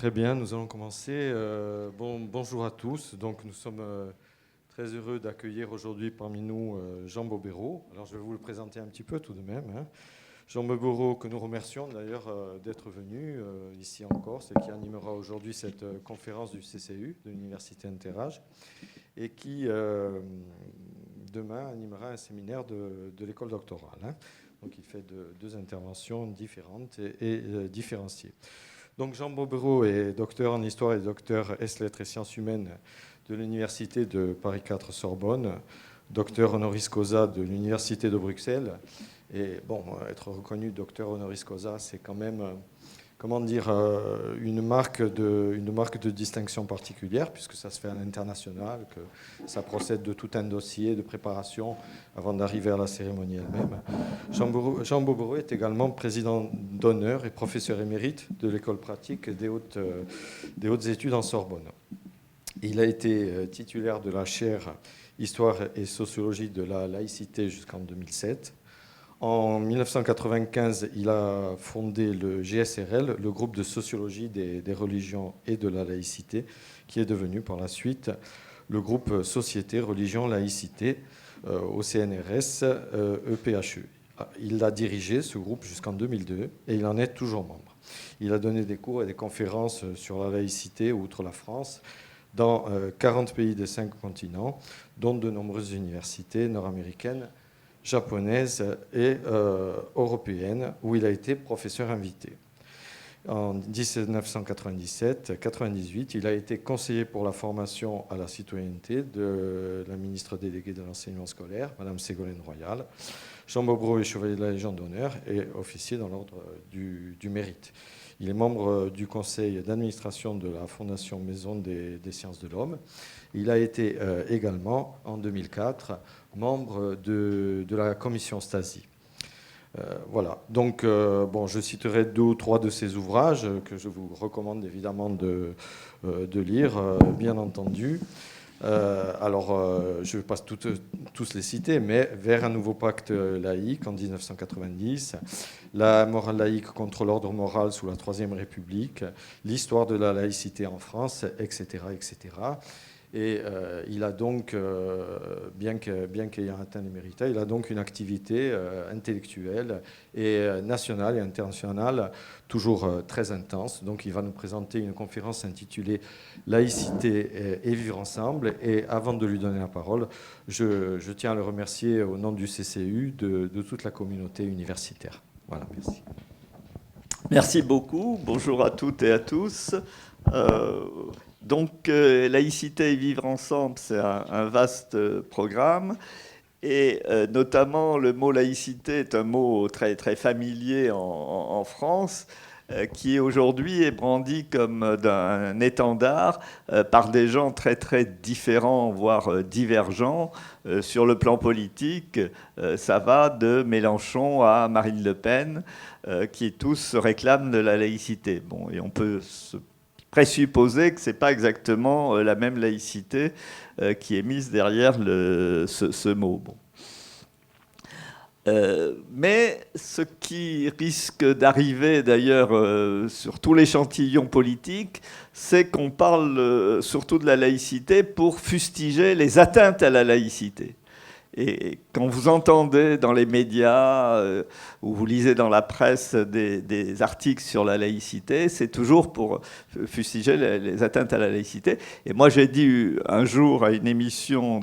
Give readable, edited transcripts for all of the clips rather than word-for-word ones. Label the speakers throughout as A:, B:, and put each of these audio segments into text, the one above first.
A: Très bien, nous allons commencer. Bonjour à tous. Donc, nous sommes très heureux d'accueillir aujourd'hui parmi nous Jean Bobéro. Alors, je vais vous le présenter un petit peu tout de même. Jean Bobéro, que nous remercions d'ailleurs d'être venu ici en Corse et qui animera aujourd'hui cette conférence du CCU, de l'Université Interage, et qui demain animera un séminaire de l'école doctorale. Donc, il fait deux interventions différentes et différenciées. Donc Jean Bobéro est docteur en histoire et docteur ès-lettres et sciences humaines de l'Université de Paris 4 Sorbonne, docteur honoris causa de l'Université de Bruxelles. Et bon, être reconnu docteur honoris causa, c'est quand même, comment dire, une marque de distinction particulière, puisque ça se fait à l'international, que ça procède de tout un dossier de préparation avant d'arriver à la cérémonie elle-même. Jean Bobéro est également président d'honneur et professeur émérite de l'école pratique des hautes études en Sorbonne. Il a été titulaire de la chaire Histoire et sociologie de la laïcité jusqu'en 2007. En 1995, il a fondé le GSRL, le groupe de sociologie des religions et de la laïcité, qui est devenu par la suite le groupe Société, Religion, Laïcité au CNRS EPHE. Il a dirigé ce groupe jusqu'en 2002 et il en est toujours membre. Il a donné des cours et des conférences sur la laïcité outre la France dans 40 pays des 5 continents, dont de nombreuses universités nord-américaines, japonaise et européenne, où il a été professeur invité. En 1997-98, il a été conseiller pour la formation à la citoyenneté de la ministre déléguée de l'enseignement scolaire, Mme Ségolène Royal. Jean Bobéro est chevalier de la Légion d'honneur et officier dans l'ordre du mérite. Il est membre du conseil d'administration de la Fondation Maison des sciences de l'homme. Il a été également, en 2004, membre de la commission Stasi. Voilà. Donc, je citerai 2 ou 3 de ses ouvrages que je vous recommande évidemment de lire, bien entendu. Je ne vais pas tous les citer, mais Vers un nouveau pacte laïque en 1990, La morale laïque contre l'ordre moral sous la Troisième République, L'histoire de la laïcité en France, etc., etc. Et il a donc, bien qu'ayant atteint l'éméritat, il a donc une activité intellectuelle et nationale et internationale toujours très intense. Donc il va nous présenter une conférence intitulée « Laïcité et vivre ensemble ». Et avant de lui donner la parole, je tiens à le remercier au nom du CCU, de toute la communauté universitaire. Voilà, merci.
B: Merci beaucoup. Bonjour à toutes et à tous. Laïcité et vivre ensemble, c'est un vaste programme. Et notamment, le mot laïcité est un mot très, très familier en France, qui aujourd'hui est brandi comme un étendard par des gens très, très différents, voire divergents. Sur le plan politique, ça va de Mélenchon à Marine Le Pen, qui tous se réclament de la laïcité. Bon, et on peut se présupposer que ce n'est pas exactement la même laïcité qui est mise derrière ce mot. Bon. Mais ce qui risque d'arriver d'ailleurs sur tout l'échantillon politique, c'est qu'on parle surtout de la laïcité pour fustiger les atteintes à la laïcité. Et quand vous entendez dans les médias ou vous lisez dans la presse des articles sur la laïcité, c'est toujours pour fustiger les atteintes à la laïcité. Et moi, j'ai dit un jour à une émission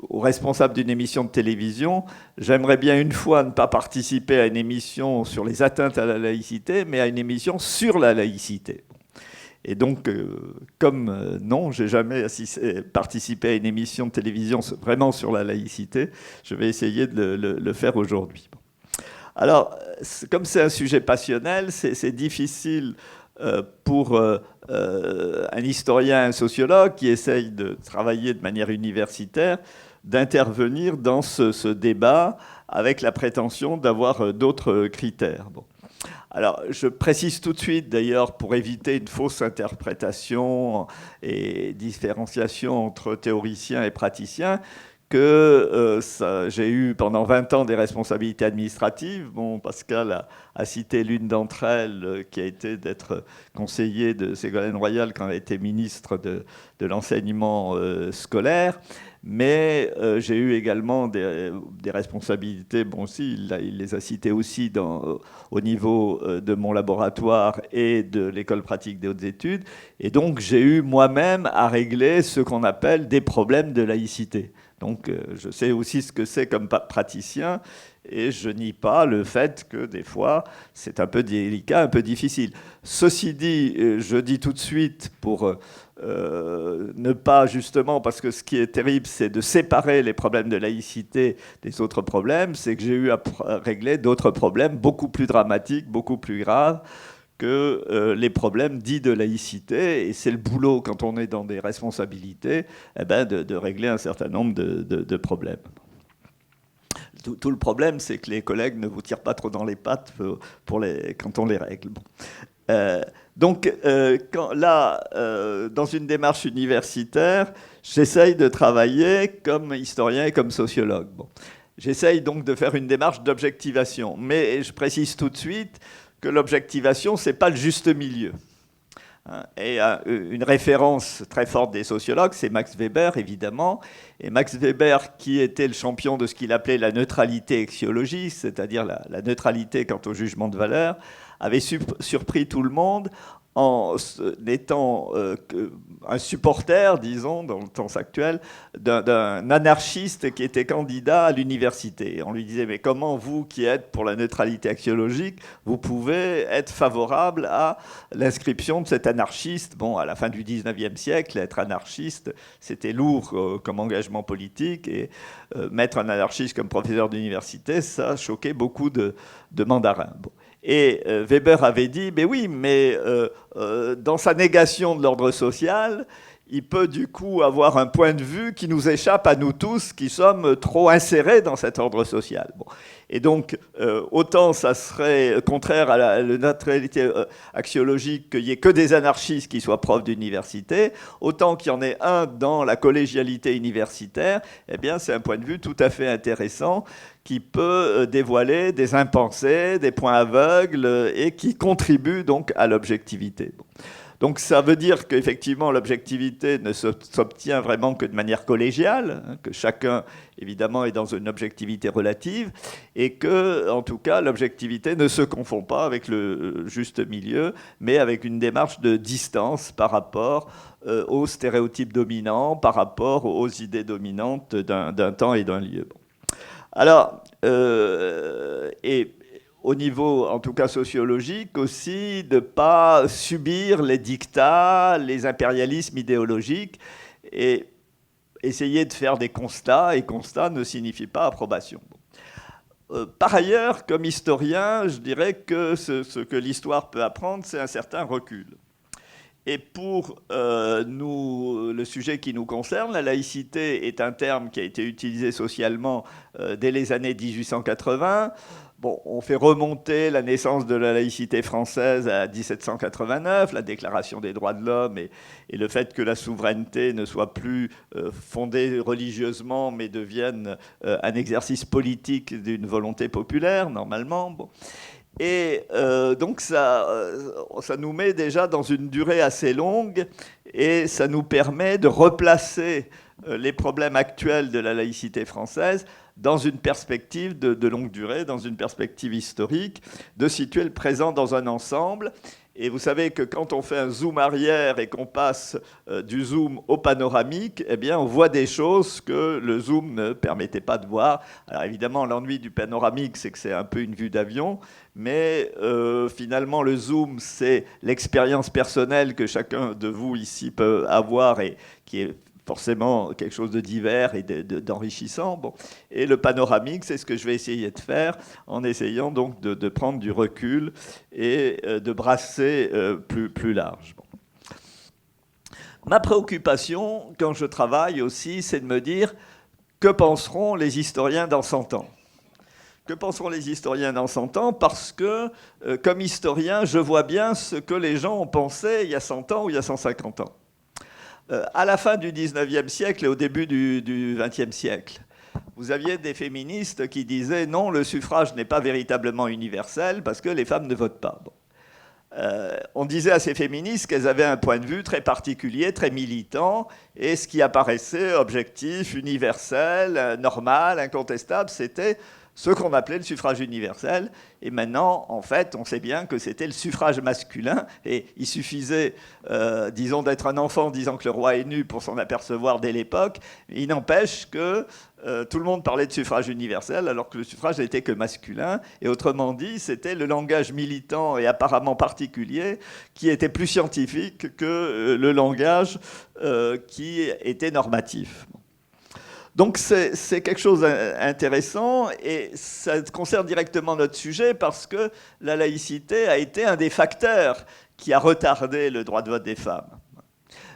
B: au responsable d'une émission de télévision, j'aimerais bien une fois ne pas participer à une émission sur les atteintes à la laïcité, mais à une émission sur la laïcité. Et donc, non, j'ai jamais participé à une émission de télévision vraiment sur la laïcité, je vais essayer de le faire aujourd'hui. Alors, comme c'est un sujet passionnel, c'est difficile pour un historien, un sociologue qui essaye de travailler de manière universitaire, d'intervenir dans ce débat avec la prétention d'avoir d'autres critères. Bon. Alors, je précise tout de suite, d'ailleurs, pour éviter une fausse interprétation et différenciation entre théoriciens et praticiens, que j'ai eu pendant 20 ans des responsabilités administratives. Bon, Pascal a cité l'une d'entre elles, qui a été d'être conseiller de Ségolène Royal quand elle était ministre de l'enseignement scolaire. Mais j'ai eu également des responsabilités, bon aussi, il les a citées aussi au niveau de mon laboratoire et de l'école pratique des hautes études. Et donc j'ai eu moi-même à régler ce qu'on appelle des problèmes de laïcité. Donc je sais aussi ce que c'est comme praticien, et je nie pas le fait que des fois c'est un peu délicat, un peu difficile. Ceci dit, je dis tout de suite pour ne pas justement, parce que ce qui est terrible, c'est de séparer les problèmes de laïcité des autres problèmes, c'est que j'ai eu à régler d'autres problèmes beaucoup plus dramatiques, beaucoup plus graves que les problèmes dits de laïcité. Et c'est le boulot, quand on est dans des responsabilités, eh ben, de régler un certain nombre de problèmes. Tout le problème, c'est que les collègues ne vous tirent pas trop dans les pattes quand on les règle. Bon. Donc dans une démarche universitaire, j'essaye de travailler comme historien et comme sociologue. Bon. J'essaye donc de faire une démarche d'objectivation. Mais je précise tout de suite que l'objectivation, ce n'est pas le juste milieu. Et une référence très forte des sociologues, c'est Max Weber, évidemment. Et Max Weber, qui était le champion de ce qu'il appelait la neutralité axiologique, c'est-à-dire la neutralité quant au jugement de valeur, avait surpris tout le monde en étant un supporter, disons, dans le temps actuel, d'un anarchiste qui était candidat à l'université. On lui disait, mais comment vous, qui êtes pour la neutralité axiologique, vous pouvez être favorable à l'inscription de cet anarchiste? Bon, à la fin du 19e siècle, être anarchiste, c'était lourd comme engagement politique, et mettre un anarchiste comme professeur d'université, ça choquait beaucoup de mandarins. Bon. Et Weber avait dit, mais oui, mais dans sa négation de l'ordre social, il peut du coup avoir un point de vue qui nous échappe à nous tous, qui sommes trop insérés dans cet ordre social. Bon. Et donc, autant ça serait contraire à la neutralité axiologique qu'il n'y ait que des anarchistes qui soient profs d'université, autant qu'il y en ait un dans la collégialité universitaire, eh bien, c'est un point de vue tout à fait intéressant qui peut dévoiler des impensés, des points aveugles, et qui contribue donc à l'objectivité. Bon. Donc ça veut dire qu'effectivement l'objectivité ne s'obtient vraiment que de manière collégiale, que chacun évidemment est dans une objectivité relative, et que en tout cas l'objectivité ne se confond pas avec le juste milieu, mais avec une démarche de distance par rapport aux stéréotypes dominants, par rapport aux idées dominantes d'un temps et d'un lieu. Bon. Alors, et au niveau, en tout cas sociologique aussi, de ne pas subir les dictats, les impérialismes idéologiques, et essayer de faire des constats, et constat ne signifie pas approbation. Par ailleurs, comme historien, je dirais que ce que l'histoire peut apprendre, c'est un certain recul. Et pour nous, le sujet qui nous concerne, la laïcité est un terme qui a été utilisé socialement dès les années 1880. Bon, on fait remonter la naissance de la laïcité française à 1789, la Déclaration des droits de l'homme et le fait que la souveraineté ne soit plus fondée religieusement, mais devienne un exercice politique d'une volonté populaire, normalement. Bon. Et donc ça nous met déjà dans une durée assez longue, et ça nous permet de replacer les problèmes actuels de la laïcité française dans une perspective de longue durée, dans une perspective historique, de situer le présent dans un ensemble. Et vous savez que quand on fait un zoom arrière et qu'on passe du zoom au panoramique, eh bien, on voit des choses que le zoom ne permettait pas de voir. Alors évidemment, l'ennui du panoramique, c'est que c'est un peu une vue d'avion, mais finalement, le zoom, c'est l'expérience personnelle que chacun de vous ici peut avoir et qui est forcément quelque chose de divers et d'enrichissant. Bon. Et le panoramique, c'est ce que je vais essayer de faire en essayant donc de prendre du recul et de brasser plus large. Bon. Ma préoccupation, quand je travaille aussi, c'est de me dire que penseront les historiens dans 100 ans ? Que penseront les historiens dans 100 ans ? Parce que, comme historien, je vois bien ce que les gens ont pensé il y a 100 ans ou il y a 150 ans. À la fin du 19e siècle et au début du 20e siècle, vous aviez des féministes qui disaient non, le suffrage n'est pas véritablement universel parce que les femmes ne votent pas. Bon. On disait à ces féministes qu'elles avaient un point de vue très particulier, très militant, et ce qui apparaissait objectif, universel, normal, incontestable, c'était ce qu'on appelait le suffrage universel. Et maintenant, en fait, on sait bien que c'était le suffrage masculin, et il suffisait, disons, d'être un enfant disant que le roi est nu pour s'en apercevoir dès l'époque. Il n'empêche que tout le monde parlait de suffrage universel, alors que le suffrage n'était que masculin. Et autrement dit, c'était le langage militant et apparemment particulier qui était plus scientifique que le langage qui était normatif. Donc c'est quelque chose d'intéressant et ça concerne directement notre sujet parce que la laïcité a été un des facteurs qui a retardé le droit de vote des femmes.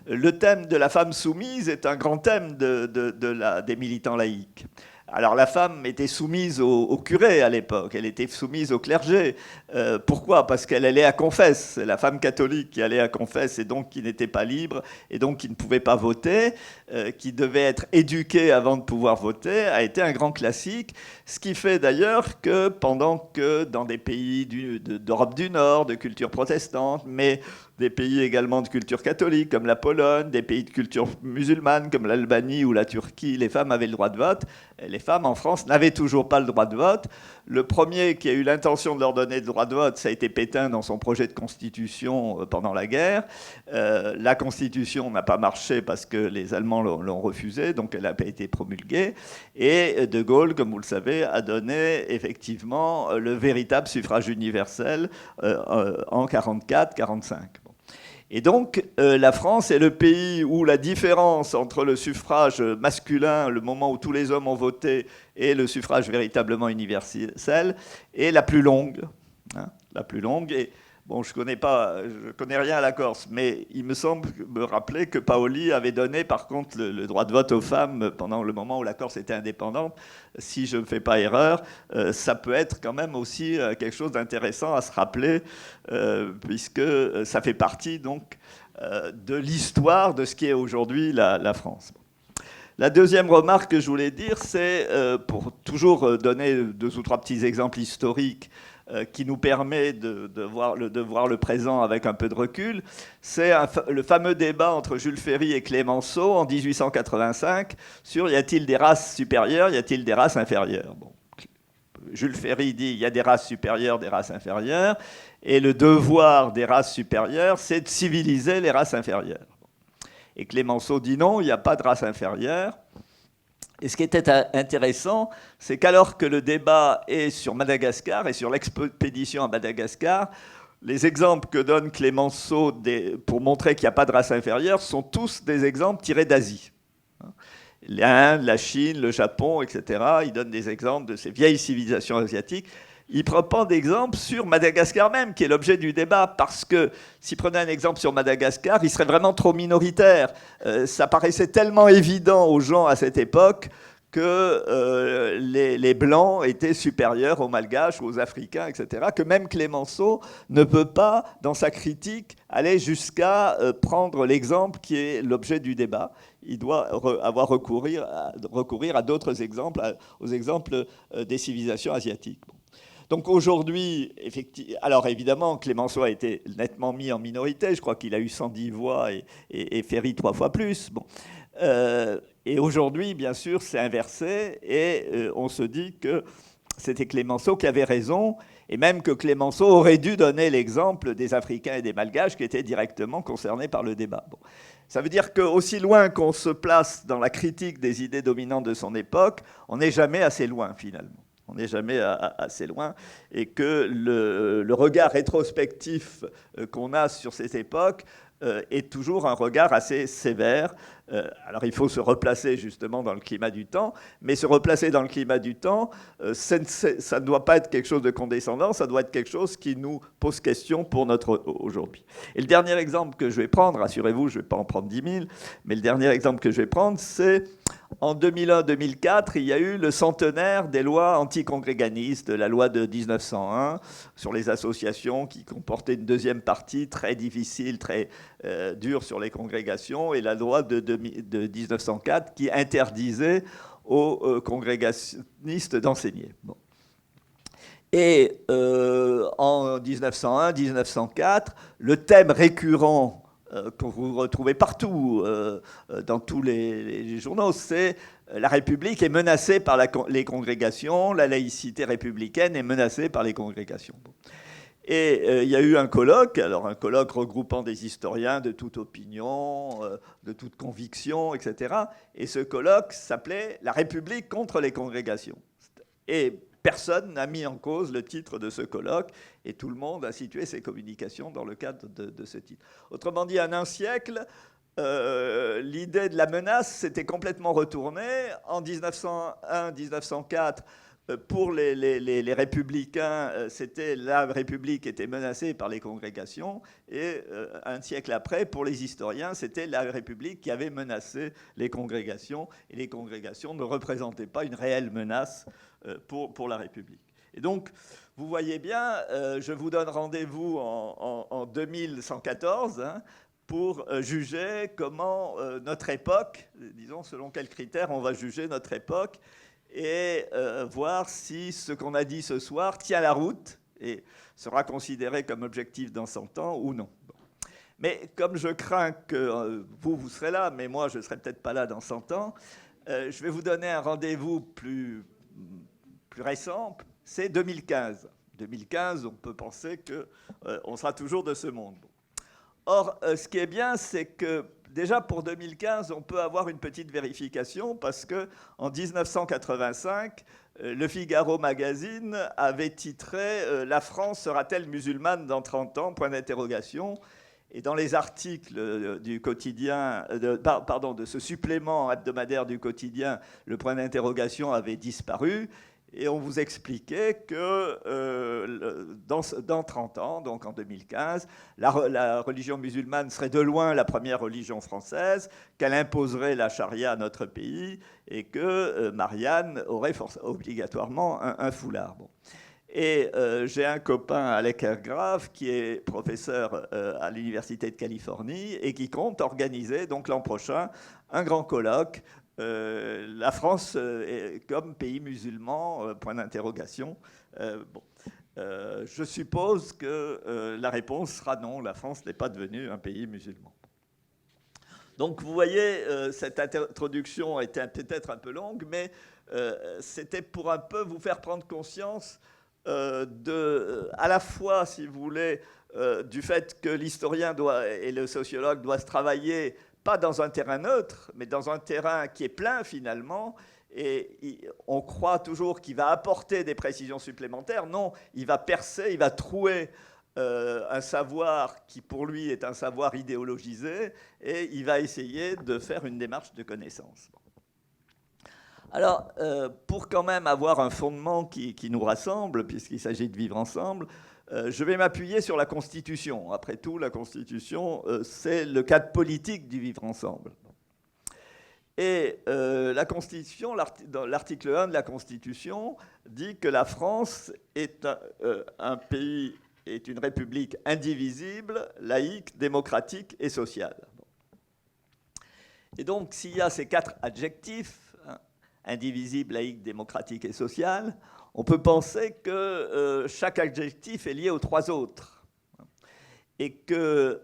B: Le thème de la femme soumise est un grand thème des militants laïcs. Alors la femme était soumise au curé à l'époque, elle était soumise au clergé. Pourquoi ? Parce qu'elle allait à confesse. C'est la femme catholique qui allait à confesse et donc qui n'était pas libre et donc qui ne pouvait pas voter, qui devait être éduquée avant de pouvoir voter, a été un grand classique. Ce qui fait d'ailleurs que pendant que dans des pays d'Europe du Nord, de culture protestante, mais des pays également de culture catholique comme la Pologne, des pays de culture musulmane comme l'Albanie ou la Turquie, les femmes avaient le droit de vote. Les femmes en France n'avaient toujours pas le droit de vote. Le premier qui a eu l'intention de leur donner le droit de vote, ça a été Pétain dans son projet de constitution pendant la guerre. La constitution n'a pas marché parce que les Allemands l'ont refusée, donc elle n'a pas été promulguée. Et De Gaulle, comme vous le savez, a donné effectivement le véritable suffrage universel en 1944-1945. Et donc, la France est le pays où la différence entre le suffrage masculin, le moment où tous les hommes ont voté, et le suffrage véritablement universel, est la plus longue. Hein, la plus longue. Et bon, je connais rien à la Corse, mais il me semble me rappeler que Paoli avait donné, par contre, le droit de vote aux femmes pendant le moment où la Corse était indépendante. Si je ne fais pas erreur, ça peut être quand même aussi quelque chose d'intéressant à se rappeler, puisque ça fait partie donc de l'histoire de ce qui est aujourd'hui la France. La deuxième remarque que je voulais dire, c'est, pour toujours donner 2 ou 3 petits exemples historiques qui nous permet de voir le présent avec un peu de recul, c'est le fameux débat entre Jules Ferry et Clémenceau en 1885 sur y a-t-il des races supérieures, y a-t-il des races inférieures. Bon. Jules Ferry dit il y a des races supérieures, des races inférieures, et le devoir des races supérieures, c'est de civiliser les races inférieures. Et Clémenceau dit non, il n'y a pas de race inférieure. Et ce qui était intéressant, c'est qu'alors que le débat est sur Madagascar et sur l'expédition à Madagascar, les exemples que donne Clémenceau pour montrer qu'il n'y a pas de race inférieure sont tous des exemples tirés d'Asie. L'Inde, la Chine, le Japon, etc. Il donne des exemples de ces vieilles civilisations asiatiques. Il ne prend pas d'exemple sur Madagascar même, qui est l'objet du débat, parce que s'il prenait un exemple sur Madagascar, il serait vraiment trop minoritaire. Ça paraissait tellement évident aux gens à cette époque que les Blancs étaient supérieurs aux Malgaches, aux Africains, etc., que même Clémenceau ne peut pas, dans sa critique, aller jusqu'à prendre l'exemple qui est l'objet du débat. Il doit recourir à d'autres exemples, aux exemples des civilisations asiatiques. Bon. Donc aujourd'hui, alors évidemment, Clémenceau a été nettement mis en minorité. Je crois qu'il a eu 110 voix et Ferry 3 fois plus. Bon. Et aujourd'hui, bien sûr, c'est inversé et on se dit que c'était Clémenceau qui avait raison et même que Clémenceau aurait dû donner l'exemple des Africains et des Malgaches qui étaient directement concernés par le débat. Bon. Ça veut dire qu'aussi loin qu'on se place dans la critique des idées dominantes de son époque, on n'est jamais assez loin finalement. On n'est jamais assez loin, et que le regard rétrospectif qu'on a sur cette époque est toujours un regard assez sévère. Alors il faut se replacer justement dans le climat du temps, mais se replacer dans le climat du temps, ça ne doit pas être quelque chose de condescendant, ça doit être quelque chose qui nous pose question pour notre aujourd'hui. Et le dernier exemple que je vais prendre, rassurez-vous, je ne vais pas en prendre 10 000, mais le dernier exemple que je vais prendre, c'est en 2001-2004, il y a eu le centenaire des lois anticongréganistes, la loi de 1901 sur les associations qui comportait une deuxième partie très difficile, très dure sur les congrégations, et la loi de 1904 qui interdisait aux congrégationnistes d'enseigner. Bon. Et en 1901-1904, le thème récurrent que vous retrouvez partout dans tous les journaux, c'est la République est menacée par les congrégations, la laïcité républicaine est menacée par les congrégations. Bon. Et il y a eu un colloque regroupant des historiens de toute opinion, de toute conviction, etc. Et ce colloque s'appelait « La République contre les congrégations ». Et personne n'a mis en cause le titre de ce colloque, et tout le monde a situé ses communications dans le cadre de ce titre. Autrement dit, en un siècle, l'idée de la menace s'était complètement retournée. En 1901-1904, pour les républicains, c'était la République était menacée par les congrégations, et un siècle après, pour les historiens, c'était la République qui avait menacé les congrégations, et les congrégations ne représentaient pas une réelle menace pour la République. Et donc, vous voyez bien, je vous donne rendez-vous en 2114, hein, pour juger comment notre époque, disons selon quels critères on va juger notre époque, et voir si ce qu'on a dit ce soir tient la route et sera considéré comme objectif dans 100 ans ou non. Bon. Mais comme je crains que vous serez là, mais moi je ne serai peut-être pas là dans 100 ans, je vais vous donner un rendez-vous plus récent, c'est 2015. 2015, on peut penser qu'on sera toujours de ce monde. Or, ce qui est bien, c'est que déjà pour 2015, on peut avoir une petite vérification parce qu'en 1985, le Figaro Magazine avait titré « La France sera-t-elle musulmane dans 30 ans ?» point d'interrogation. Et dans les articles du quotidien, de ce supplément hebdomadaire du quotidien, le point d'interrogation avait disparu. Et on vous expliquait que dans 30 ans, donc en 2015, la religion musulmane serait de loin la première religion française, qu'elle imposerait la charia à notre pays et que Marianne aurait obligatoirement un foulard. Bon. Et j'ai un copain, Alec Ergrave, qui est professeur à l'Université de Californie et qui compte organiser donc l'an prochain un grand colloque. La France comme pays musulman, point d'interrogation. Bon. Je suppose que la réponse sera non, la France n'est pas devenue un pays musulman. Donc vous voyez, cette introduction était peut-être un peu longue, mais c'était pour un peu vous faire prendre conscience à la fois, si vous voulez, du fait que l'historien et le sociologue doivent travailler pas dans un terrain neutre, mais dans un terrain qui est plein finalement, et on croit toujours qu'il va apporter des précisions supplémentaires. Non, il va percer, il va trouer un savoir qui pour lui est un savoir idéologisé, et il va essayer de faire une démarche de connaissance. Alors, pour quand même avoir un fondement qui nous rassemble, puisqu'il s'agit de vivre ensemble, je vais m'appuyer sur la Constitution. Après tout, la Constitution, c'est le cadre politique du vivre ensemble. Et la Constitution, l'article 1 de la Constitution, dit que la France est un pays, est une république indivisible, laïque, démocratique et sociale. Et donc, s'il y a ces 4 adjectifs, hein, indivisible, laïque, démocratique et social, on peut penser que chaque adjectif est lié aux 3 autres. Et que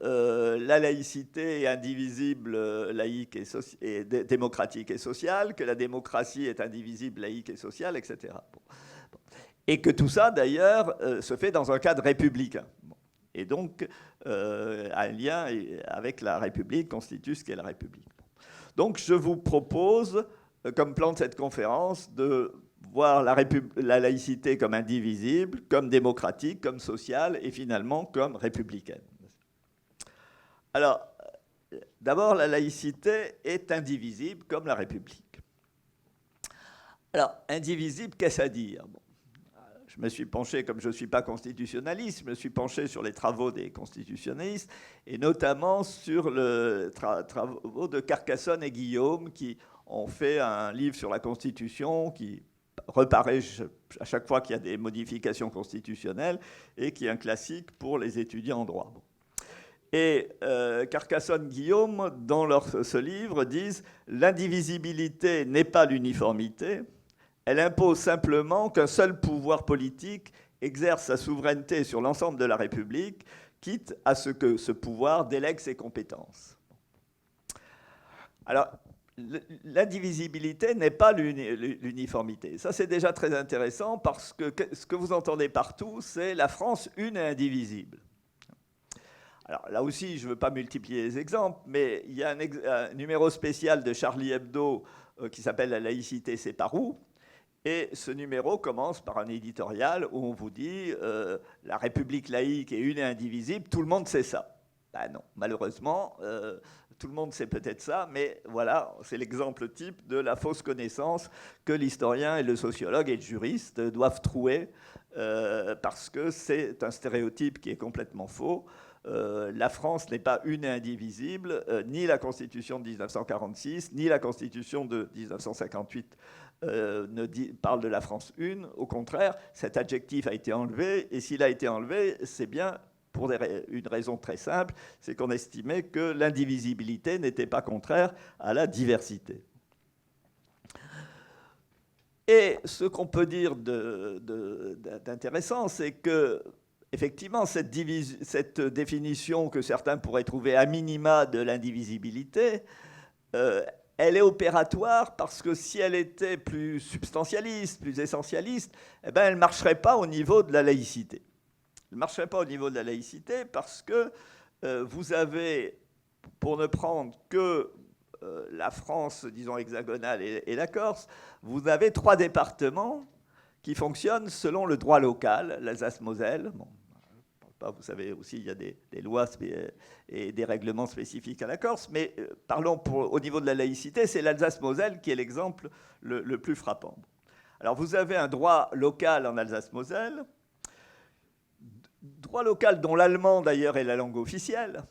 B: la laïcité est indivisible, laïque et démocratique et sociale, que la démocratie est indivisible, laïque et sociale, etc. Bon. Et que tout ça, d'ailleurs, se fait dans un cadre républicain. Bon. Et donc, un lien avec la République constitue ce qu'est la République. Donc, je vous propose, comme plan de cette conférence, de voir la laïcité comme indivisible, comme démocratique, comme sociale, et finalement comme républicaine. Alors, d'abord, la laïcité est indivisible comme la République. Alors, indivisible, qu'est-ce à dire? Bon, je me suis penché, comme je ne suis pas constitutionnaliste, je me suis penché sur les travaux des constitutionnalistes, et notamment sur les travaux de Carcassonne et Guillaume, qui ont fait un livre sur la Constitution, qui reparaît à chaque fois qu'il y a des modifications constitutionnelles et qui est un classique pour les étudiants en droit. Et Carcassonne-Guillaume, dans ce livre, disent « L'indivisibilité n'est pas l'uniformité, elle impose simplement qu'un seul pouvoir politique exerce sa souveraineté sur l'ensemble de la République, quitte à ce que ce pouvoir délègue ses compétences. » Alors, l'indivisibilité n'est pas l'uniformité. Ça, c'est déjà très intéressant parce que ce que vous entendez partout, c'est la France une et indivisible. Alors là aussi, je ne veux pas multiplier les exemples, mais il y a un numéro spécial de Charlie Hebdo qui s'appelle « La laïcité, c'est par où ?» Et ce numéro commence par un éditorial où on vous dit la République laïque est une et indivisible, tout le monde sait ça. Ben non, malheureusement, tout le monde sait peut-être ça, mais voilà, c'est l'exemple type de la fausse connaissance que l'historien et le sociologue et le juriste doivent trouver parce que c'est un stéréotype qui est complètement faux. La France n'est pas une et indivisible, ni la Constitution de 1946, ni la Constitution de 1958 parle de la France une. Au contraire, cet adjectif a été enlevé, et s'il a été enlevé, c'est bien pour une raison très simple, c'est qu'on estimait que l'indivisibilité n'était pas contraire à la diversité. Et ce qu'on peut dire d'intéressant, c'est que effectivement, cette définition que certains pourraient trouver à minima de l'indivisibilité, elle est opératoire parce que si elle était plus substantialiste, plus essentialiste, eh ben, elle ne marcherait pas au niveau de la laïcité. Elle ne marcherait pas au niveau de la laïcité parce que vous avez, pour ne prendre que la France, disons, hexagonale et la Corse, vous avez 3 départements qui fonctionnent selon le droit local, l'Alsace-Moselle. Bon, vous savez aussi, il y a des lois et des règlements spécifiques à la Corse, mais parlons au niveau de la laïcité, c'est l'Alsace-Moselle qui est l'exemple le plus frappant. Alors vous avez un droit local en Alsace-Moselle, droit local dont l'allemand d'ailleurs est la langue officielle,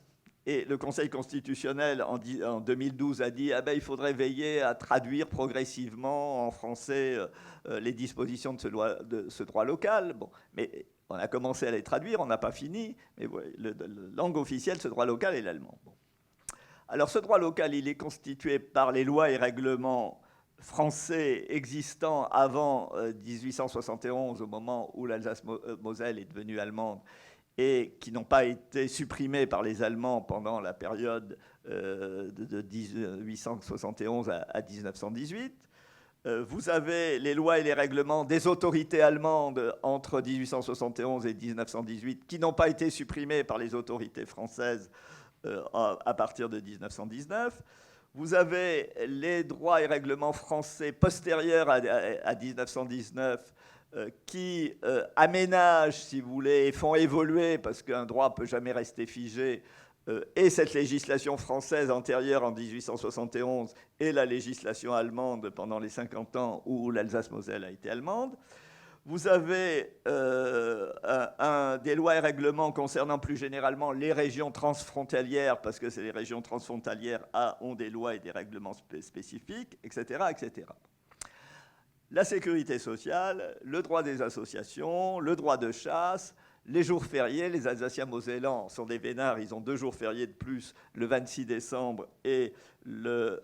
B: et le Conseil constitutionnel en 2012 a dit il faudrait veiller à traduire progressivement en français les dispositions de ce droit local. Bon, mais on a commencé à les traduire, on n'a pas fini, mais la langue officielle, ce droit local est l'allemand. Bon. Alors ce droit local, il est constitué par les lois et règlements français existants avant 1871, au moment où l'Alsace-Moselle est devenue allemande, et qui n'ont pas été supprimés par les Allemands pendant la période de 1871 à 1918. Vous avez les lois et les règlements des autorités allemandes entre 1871 et 1918 qui n'ont pas été supprimés par les autorités françaises à partir de 1919. Vous avez les droits et règlements français postérieurs à 1919 qui aménagent, si vous voulez, et font évoluer, parce qu'un droit ne peut jamais rester figé, et cette législation française antérieure en 1871 et la législation allemande pendant les 50 ans où l'Alsace-Moselle a été allemande. Vous avez des lois et règlements concernant plus généralement les régions transfrontalières, parce que les régions transfrontalières ont des lois et des règlements spécifiques, etc., etc. La sécurité sociale, le droit des associations, le droit de chasse, les jours fériés. Les Alsaciens-Mosellans sont des vénards, ils ont 2 jours fériés de plus, le 26 décembre et le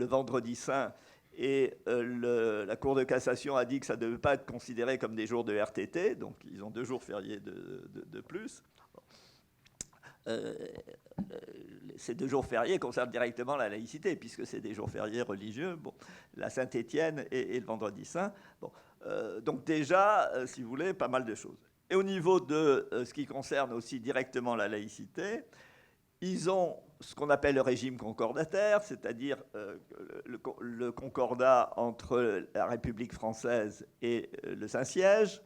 B: vendredi saint. Et la Cour de cassation a dit que ça ne devait pas être considéré comme des jours de RTT, donc ils ont 2 jours fériés de plus. Ces 2 jours fériés concernent directement la laïcité, puisque c'est des jours fériés religieux, bon, la Saint-Étienne et le Vendredi Saint. Bon, donc déjà, si vous voulez, pas mal de choses. Et au niveau de ce qui concerne aussi directement la laïcité, ils ont ce qu'on appelle le régime concordataire, c'est-à-dire le concordat entre la République française et le Saint-Siège,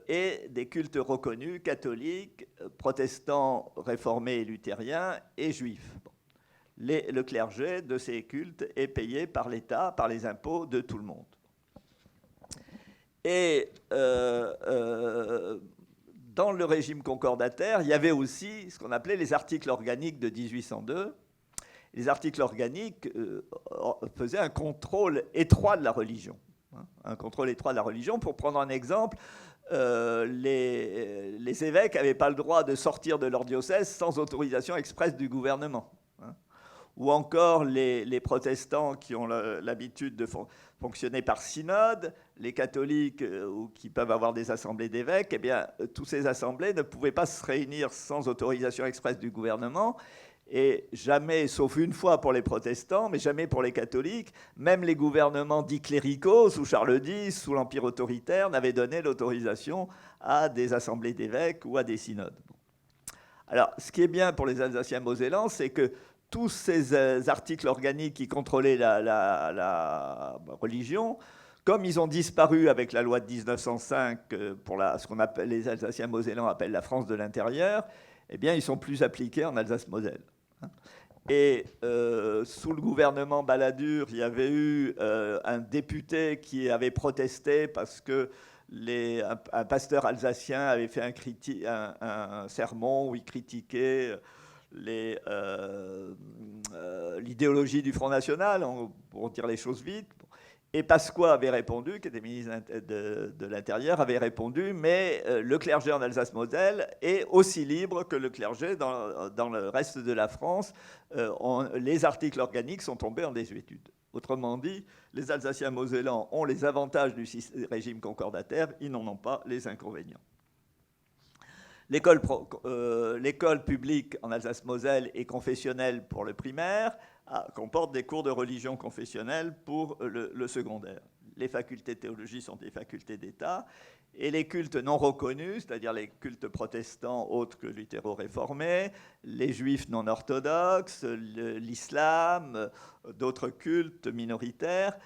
B: et des cultes reconnus, catholiques, protestants, réformés et luthériens, et juifs. Bon. Le clergé de ces cultes est payé par l'État, par les impôts de tout le monde. Et dans le régime concordataire, il y avait aussi ce qu'on appelait les articles organiques de 1802. Les articles organiques faisaient un contrôle étroit de la religion. un contrôle étroit de la religion. Pour prendre un exemple, les évêques n'avaient pas le droit de sortir de leur diocèse sans autorisation expresse du gouvernement. Ou encore les protestants qui ont l'habitude de fonctionner par synode, les catholiques ou qui peuvent avoir des assemblées d'évêques, eh bien, toutes ces assemblées ne pouvaient pas se réunir sans autorisation expresse du gouvernement. Et jamais, sauf une fois pour les protestants, mais jamais pour les catholiques, même les gouvernements dits cléricaux, sous Charles X, sous l'Empire autoritaire, n'avaient donné l'autorisation à des assemblées d'évêques ou à des synodes. Alors, ce qui est bien pour les Alsaciens mosellans, c'est que tous ces articles organiques qui contrôlaient la religion, comme ils ont disparu avec la loi de 1905 pour ce qu'on appelle, les Alsaciens mosellans appellent la France de l'intérieur, eh bien, ils sont plus appliqués en Alsace-Moselle. Et sous le gouvernement Balladur, il y avait eu un député qui avait protesté parce que un pasteur alsacien avait fait un sermon où il critiquait l'idéologie du Front National, pour dire les choses vite. Et Pasqua avait répondu, qui était ministre de l'Intérieur, avait répondu, mais le clergé en Alsace-Moselle est aussi libre que le clergé dans le reste de la France. Les articles organiques sont tombés en désuétude. Autrement dit, les Alsaciens mosellans ont les avantages du régime concordataire, ils n'en ont pas les inconvénients. L'école publique en Alsace-Moselle est confessionnelle pour le primaire, comporte des cours de religion confessionnelle pour le secondaire. Les facultés de théologie sont des facultés d'État, et les cultes non reconnus, c'est-à-dire les cultes protestants autres que luthéro-réformés, les juifs non orthodoxes, l'islam, d'autres cultes minoritaires,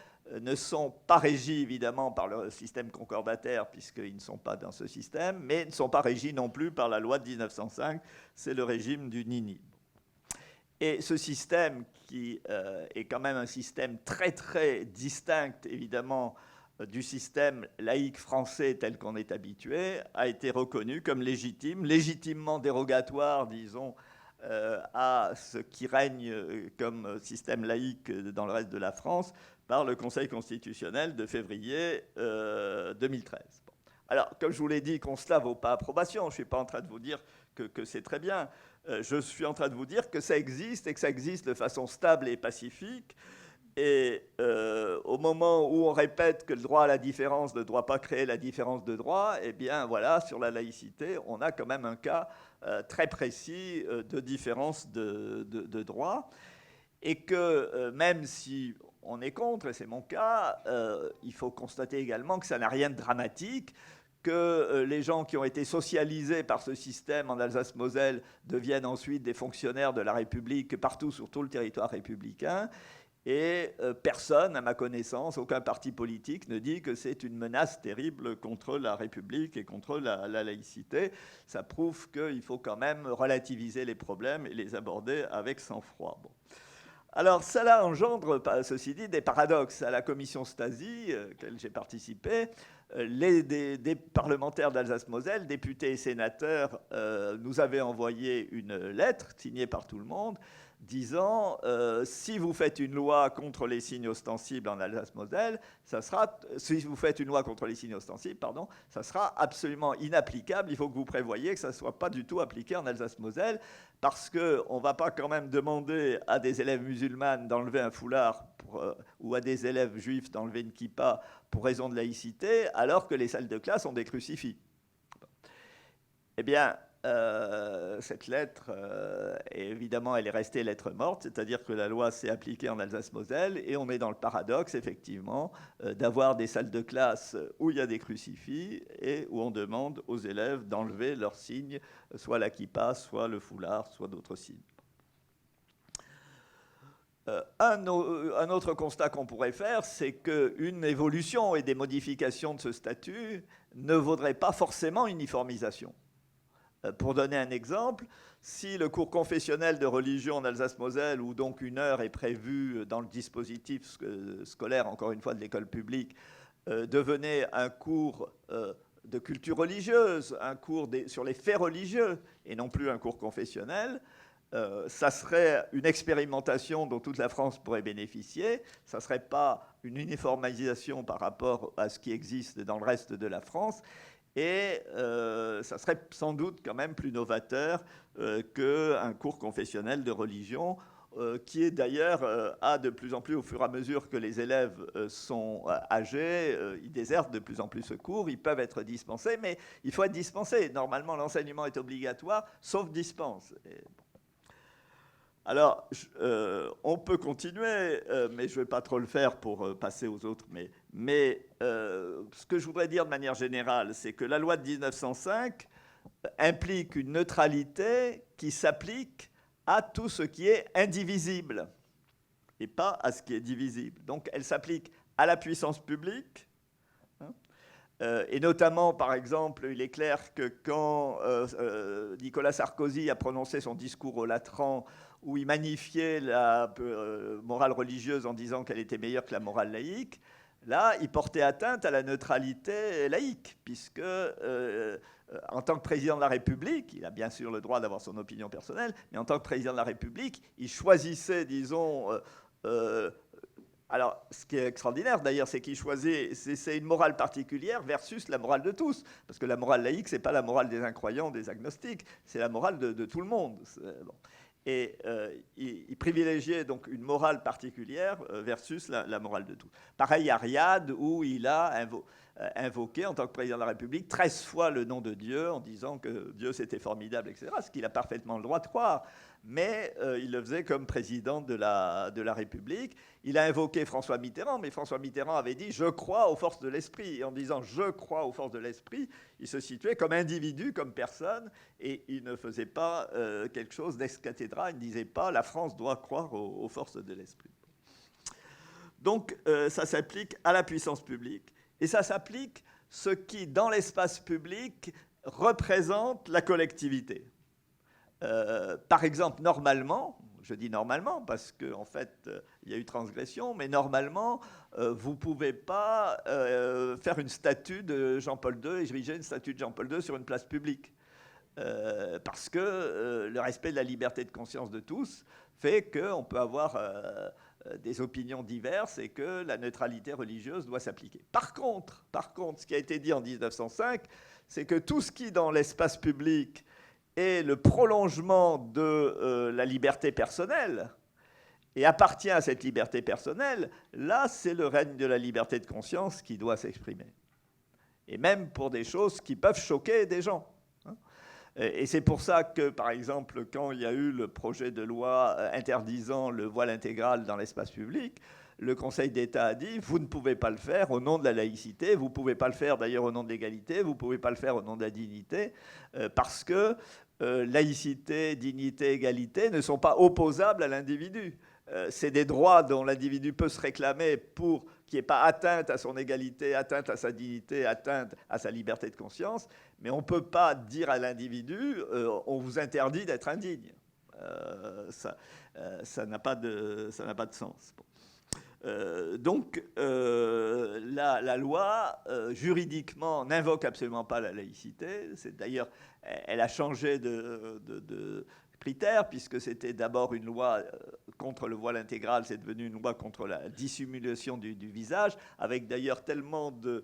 B: ne sont pas régis évidemment par le système concordataire, puisqu'ils ne sont pas dans ce système, mais ne sont pas régis non plus par la loi de 1905, c'est le régime du Nini. Et ce système, qui est quand même un système très très distinct évidemment du système laïque français tel qu'on est habitué, a été reconnu comme légitime, légitimement dérogatoire, disons, à ce qui règne comme système laïque dans le reste de la France par le Conseil constitutionnel de février 2013. Bon. Alors, comme je vous l'ai dit, cela ne vaut pas approbation. Je ne suis pas en train de vous dire que c'est très bien. Je suis en train de vous dire que ça existe et que ça existe de façon stable et pacifique. Et au moment où on répète que le droit à la différence ne doit pas créer la différence de droit, eh bien voilà, sur la laïcité, on a quand même un cas très précis de différence de droit. Et que même si on est contre, et c'est mon cas, il faut constater également que ça n'a rien de dramatique, que les gens qui ont été socialisés par ce système en Alsace-Moselle deviennent ensuite des fonctionnaires de la République partout sur tout le territoire républicain. Et personne, à ma connaissance, aucun parti politique ne dit que c'est une menace terrible contre la République et contre la laïcité. Ça prouve qu'il faut quand même relativiser les problèmes et les aborder avec sang-froid. Bon. Alors, cela engendre, ceci dit, des paradoxes. À la commission Stasi, à laquelle j'ai participé, des parlementaires d'Alsace-Moselle, députés et sénateurs, nous avaient envoyé une lettre signée par tout le monde, disant si vous faites une loi contre les signes ostensibles en Alsace-Moselle, ça sera absolument inapplicable. Il faut que vous prévoyiez que ça ne soit pas du tout appliqué en Alsace-Moselle, parce qu'on ne va pas quand même demander à des élèves musulmanes d'enlever un foulard ou à des élèves juifs d'enlever une kippa pour raison de laïcité, alors que les salles de classe ont des crucifix. Eh bien, cette lettre, évidemment, elle est restée lettre morte, c'est-à-dire que la loi s'est appliquée en Alsace-Moselle, et on est dans le paradoxe, effectivement, d'avoir des salles de classe où il y a des crucifix et où on demande aux élèves d'enlever leurs signes, soit la kippa, soit le foulard, soit d'autres signes. Un autre constat qu'on pourrait faire, c'est qu'une évolution et des modifications de ce statut ne vaudraient pas forcément uniformisation. Pour donner un exemple, si le cours confessionnel de religion en Alsace-Moselle, où donc une heure est prévue dans le dispositif scolaire, encore une fois, de l'école publique, devenait un cours de culture religieuse, un cours sur les faits religieux, et non plus un cours confessionnel, ça serait une expérimentation dont toute la France pourrait bénéficier. Ça ne serait pas une uniformisation par rapport à ce qui existe dans le reste de la France. Et ça serait sans doute quand même plus novateur qu'un cours confessionnel de religion, qui est d'ailleurs a de plus en plus, au fur et à mesure que les élèves sont âgés, ils désertent de plus en plus ce cours, ils peuvent être dispensés, mais il faut être dispensé. Normalement, l'enseignement est obligatoire, sauf dispense. Alors, on peut continuer, mais je ne vais pas trop le faire pour passer aux autres. Mais ce que je voudrais dire de manière générale, c'est que la loi de 1905 implique une neutralité qui s'applique à tout ce qui est indivisible et pas à ce qui est divisible. Donc, elle s'applique à la puissance publique. Et notamment, par exemple, il est clair que quand Nicolas Sarkozy a prononcé son discours au Latran, où il magnifiait la morale religieuse en disant qu'elle était meilleure que la morale laïque, là, il portait atteinte à la neutralité laïque, puisque en tant que président de la République, il a bien sûr le droit d'avoir son opinion personnelle, mais en tant que président de la République, il choisissait, disons, alors, ce qui est extraordinaire, d'ailleurs, c'est qu'il choisit, c'est une morale particulière versus la morale de tous. Parce que la morale laïque, ce n'est pas la morale des incroyants, des agnostiques, c'est la morale de tout le monde. Bon. Et il privilégiait donc une morale particulière versus la morale de tous. Pareil à Riyad, où il a invoqué, en tant que président de la République, 13 fois le nom de Dieu, en disant que Dieu c'était formidable, etc., ce qu'il a parfaitement le droit de croire. Mais il le faisait comme président de la République. Il a invoqué François Mitterrand, mais François Mitterrand avait dit « je crois aux forces de l'esprit ». Et en disant « je crois aux forces de l'esprit », il se situait comme individu, comme personne, et il ne faisait pas quelque chose d'ex cathedra, il ne disait pas « la France doit croire aux forces de l'esprit ». Donc ça s'applique à la puissance publique, et ça s'applique ce qui, dans l'espace public, représente la collectivité. Par exemple, normalement, je dis normalement parce qu'en fait, il y a eu transgression, mais normalement, vous ne pouvez pas faire une statue de Jean-Paul II et ériger une statue de Jean-Paul II sur une place publique. Parce que le respect de la liberté de conscience de tous fait qu'on peut avoir des opinions diverses et que la neutralité religieuse doit s'appliquer. Par contre, ce qui a été dit en 1905, c'est que tout ce qui, dans l'espace public, est le prolongement de la liberté personnelle et appartient à cette liberté personnelle, là, c'est le règne de la liberté de conscience qui doit s'exprimer. Et même pour des choses qui peuvent choquer des gens. Et c'est pour ça que, par exemple, quand il y a eu le projet de loi interdisant le voile intégral dans l'espace public, le Conseil d'État a dit « vous ne pouvez pas le faire au nom de la laïcité, vous ne pouvez pas le faire d'ailleurs au nom de l'égalité, vous ne pouvez pas le faire au nom de la dignité, parce que laïcité, dignité, égalité ne sont pas opposables à l'individu. C'est des droits dont l'individu peut se réclamer pour qu'il n'y ait pas atteinte à son égalité, atteinte à sa dignité, atteinte à sa liberté de conscience, mais on ne peut pas dire à l'individu on vous interdit d'être indigne. Ça n'a pas de sens. Bon. Donc, la loi, juridiquement, n'invoque absolument pas la laïcité. D'ailleurs, elle a changé de critères, puisque c'était d'abord une loi contre le voile intégral, c'est devenu une loi contre la dissimulation du visage, avec d'ailleurs tellement de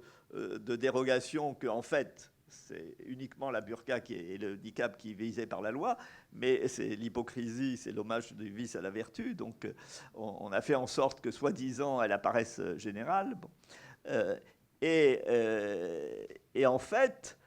B: dérogations qu'en fait, c'est uniquement la burqa et le niqab qui est visé par la loi, mais c'est l'hypocrisie, c'est l'hommage du vice à la vertu. Donc on a fait en sorte que, soi-disant, elle apparaisse générale. Bon. Et en fait,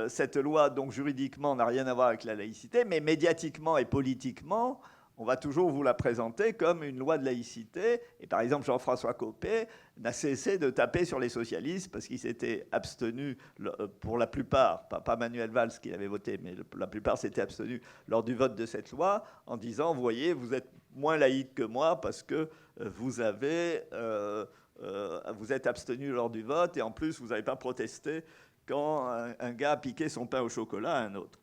B: cette loi, donc juridiquement, n'a rien à voir avec la laïcité, mais médiatiquement et politiquement, on va toujours vous la présenter comme une loi de laïcité. Et par exemple, Jean-François Copé n'a cessé de taper sur les socialistes parce qu'ils s'étaient abstenus, pour la plupart, pas Manuel Valls qui avait voté, mais la plupart s'étaient abstenus lors du vote de cette loi, en disant, vous voyez, vous êtes moins laïque que moi parce que vous êtes abstenu lors du vote et en plus, vous n'avez pas protesté quand un gars a piqué son pain au chocolat à un autre.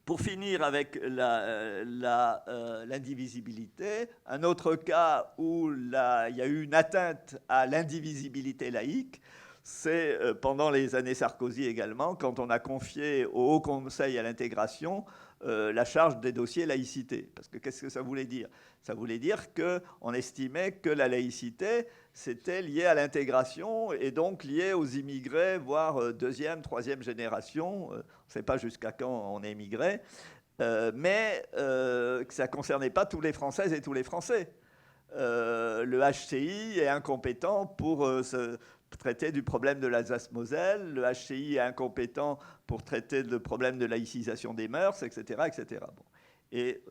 B: Pour finir avec l'indivisibilité, un autre cas où il y a eu une atteinte à l'indivisibilité laïque, c'est pendant les années Sarkozy également, quand on a confié au Haut Conseil à l'intégration la charge des dossiers laïcité. Parce que qu'est-ce que ça voulait dire? Ça voulait dire qu'on estimait que la laïcité, c'était lié à l'intégration et donc lié aux immigrés, voire deuxième, troisième génération. On ne sait pas jusqu'à quand on est immigré. Mais que ça ne concernait pas tous les Françaises et tous les Français. Le HCI est incompétent pour se traiter du problème de l'Alsace-Moselle, le HCI est incompétent pour traiter le problème de laïcisation des mœurs, etc. etc. Bon. Et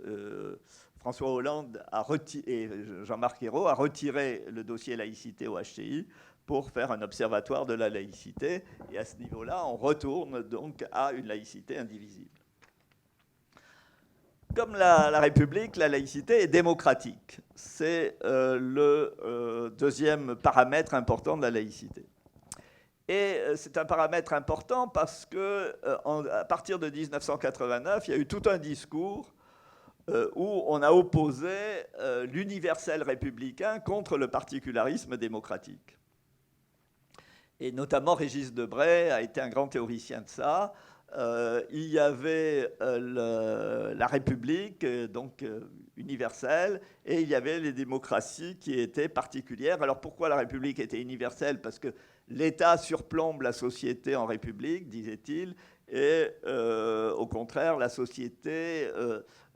B: François Hollande et Jean-Marc Ayrault a retiré le dossier laïcité au HCI pour faire un observatoire de la laïcité. Et à ce niveau-là, on retourne donc à une laïcité indivisible. Comme la République, la laïcité est démocratique. C'est le deuxième paramètre important de la laïcité. Et c'est un paramètre important parce qu'à partir de 1989, il y a eu tout un discours où on a opposé l'universel républicain contre le particularisme démocratique. Et notamment Régis Debray a été un grand théoricien de ça. Il y avait la République, donc universelle, et il y avait les démocraties qui étaient particulières. Alors pourquoi la République était universelle? Parce que l'État surplombe la société en République, disait-il, et au contraire, la société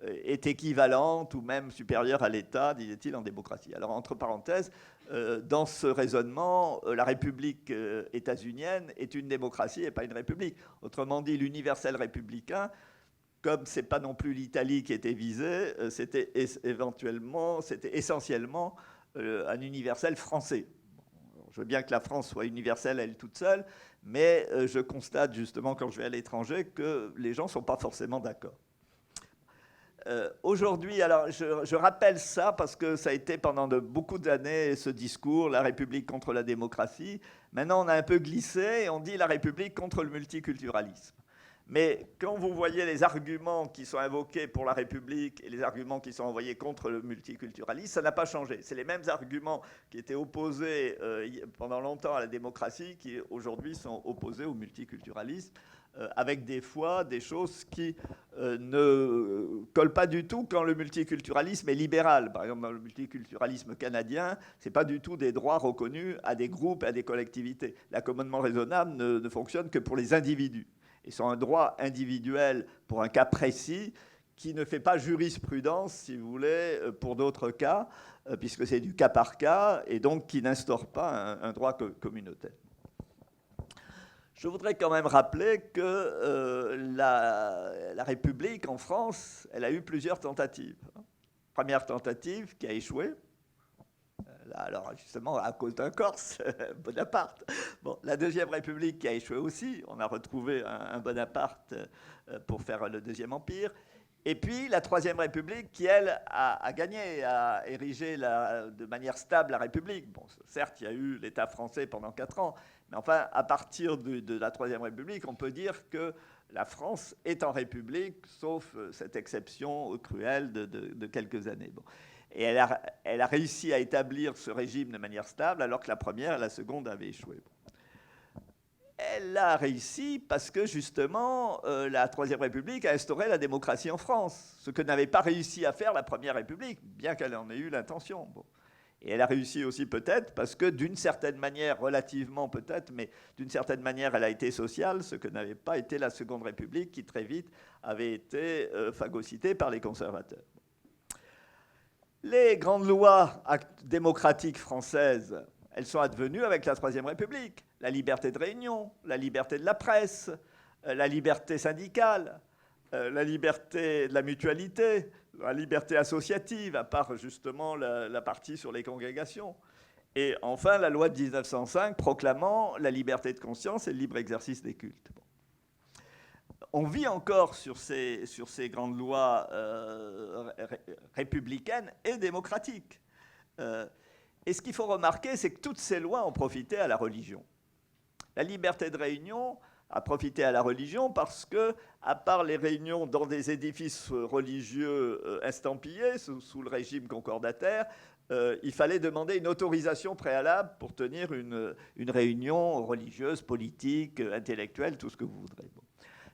B: est équivalente ou même supérieure à l'État, disait-il, en démocratie. Alors entre parenthèses, dans ce raisonnement, la République états-unienne est une démocratie et pas une république. Autrement dit, l'universel républicain, comme ce n'est pas non plus l'Italie qui était visée, c'était essentiellement un universel français. Je veux bien que la France soit universelle elle toute seule, mais je constate justement quand je vais à l'étranger que les gens ne sont pas forcément d'accord. Aujourd'hui, alors je rappelle ça parce que ça a été pendant beaucoup d'années ce discours, la République contre la démocratie. Maintenant, on a un peu glissé et on dit la République contre le multiculturalisme. Mais quand vous voyez les arguments qui sont invoqués pour la République et les arguments qui sont envoyés contre le multiculturalisme, ça n'a pas changé. C'est les mêmes arguments qui étaient opposés pendant longtemps à la démocratie qui aujourd'hui sont opposés au multiculturalisme, avec des fois des choses qui ne collent pas du tout quand le multiculturalisme est libéral. Par exemple, dans le multiculturalisme canadien, ce n'est pas du tout des droits reconnus à des groupes, à des collectivités. L'accommodement raisonnable ne fonctionne que pour les individus. Et c'est un droit individuel pour un cas précis qui ne fait pas jurisprudence, si vous voulez, pour d'autres cas, puisque c'est du cas par cas, et donc qui n'instaure pas un droit communautaire. Je voudrais quand même rappeler que la République en France, elle a eu plusieurs tentatives. Première tentative qui a échoué. Alors justement, à cause d'un Corse, Bonaparte. Bon, la Deuxième République qui a échoué aussi. On a retrouvé un Bonaparte pour faire le Deuxième Empire. Et puis la Troisième République qui, elle, a gagné, a érigé de manière stable la République. Bon, certes, il y a eu l'État français pendant 4 ans, mais enfin, à partir de la Troisième République, on peut dire que la France est en République, sauf cette exception cruelle de quelques années. Bon. Et elle a réussi à établir ce régime de manière stable, alors que la première et la seconde avaient échoué. Elle a réussi parce que, justement, la Troisième République a instauré la démocratie en France, ce que n'avait pas réussi à faire la Première République, bien qu'elle en ait eu l'intention. Bon. Et elle a réussi aussi peut-être parce que, d'une certaine manière, relativement peut-être, mais d'une certaine manière, elle a été sociale, ce que n'avait pas été la Seconde République, qui très vite avait été phagocytée par les conservateurs. Les grandes lois démocratiques françaises, elles sont advenues avec la Troisième République. La liberté de réunion, la liberté de la presse, la liberté syndicale, la liberté de la mutualité, la liberté associative, à part justement la partie sur les congrégations. Et enfin, la loi de 1905 proclamant la liberté de conscience et le libre exercice des cultes. Bon. On vit encore sur ces grandes lois républicaines et démocratiques. Et ce qu'il faut remarquer, c'est que toutes ces lois ont profité à la religion. La liberté de réunion a profité à la religion parce que, à part les réunions dans des édifices religieux estampillés sous le régime concordataire, il fallait demander une autorisation préalable pour tenir une réunion religieuse, politique, intellectuelle, tout ce que vous voudrez. Bon.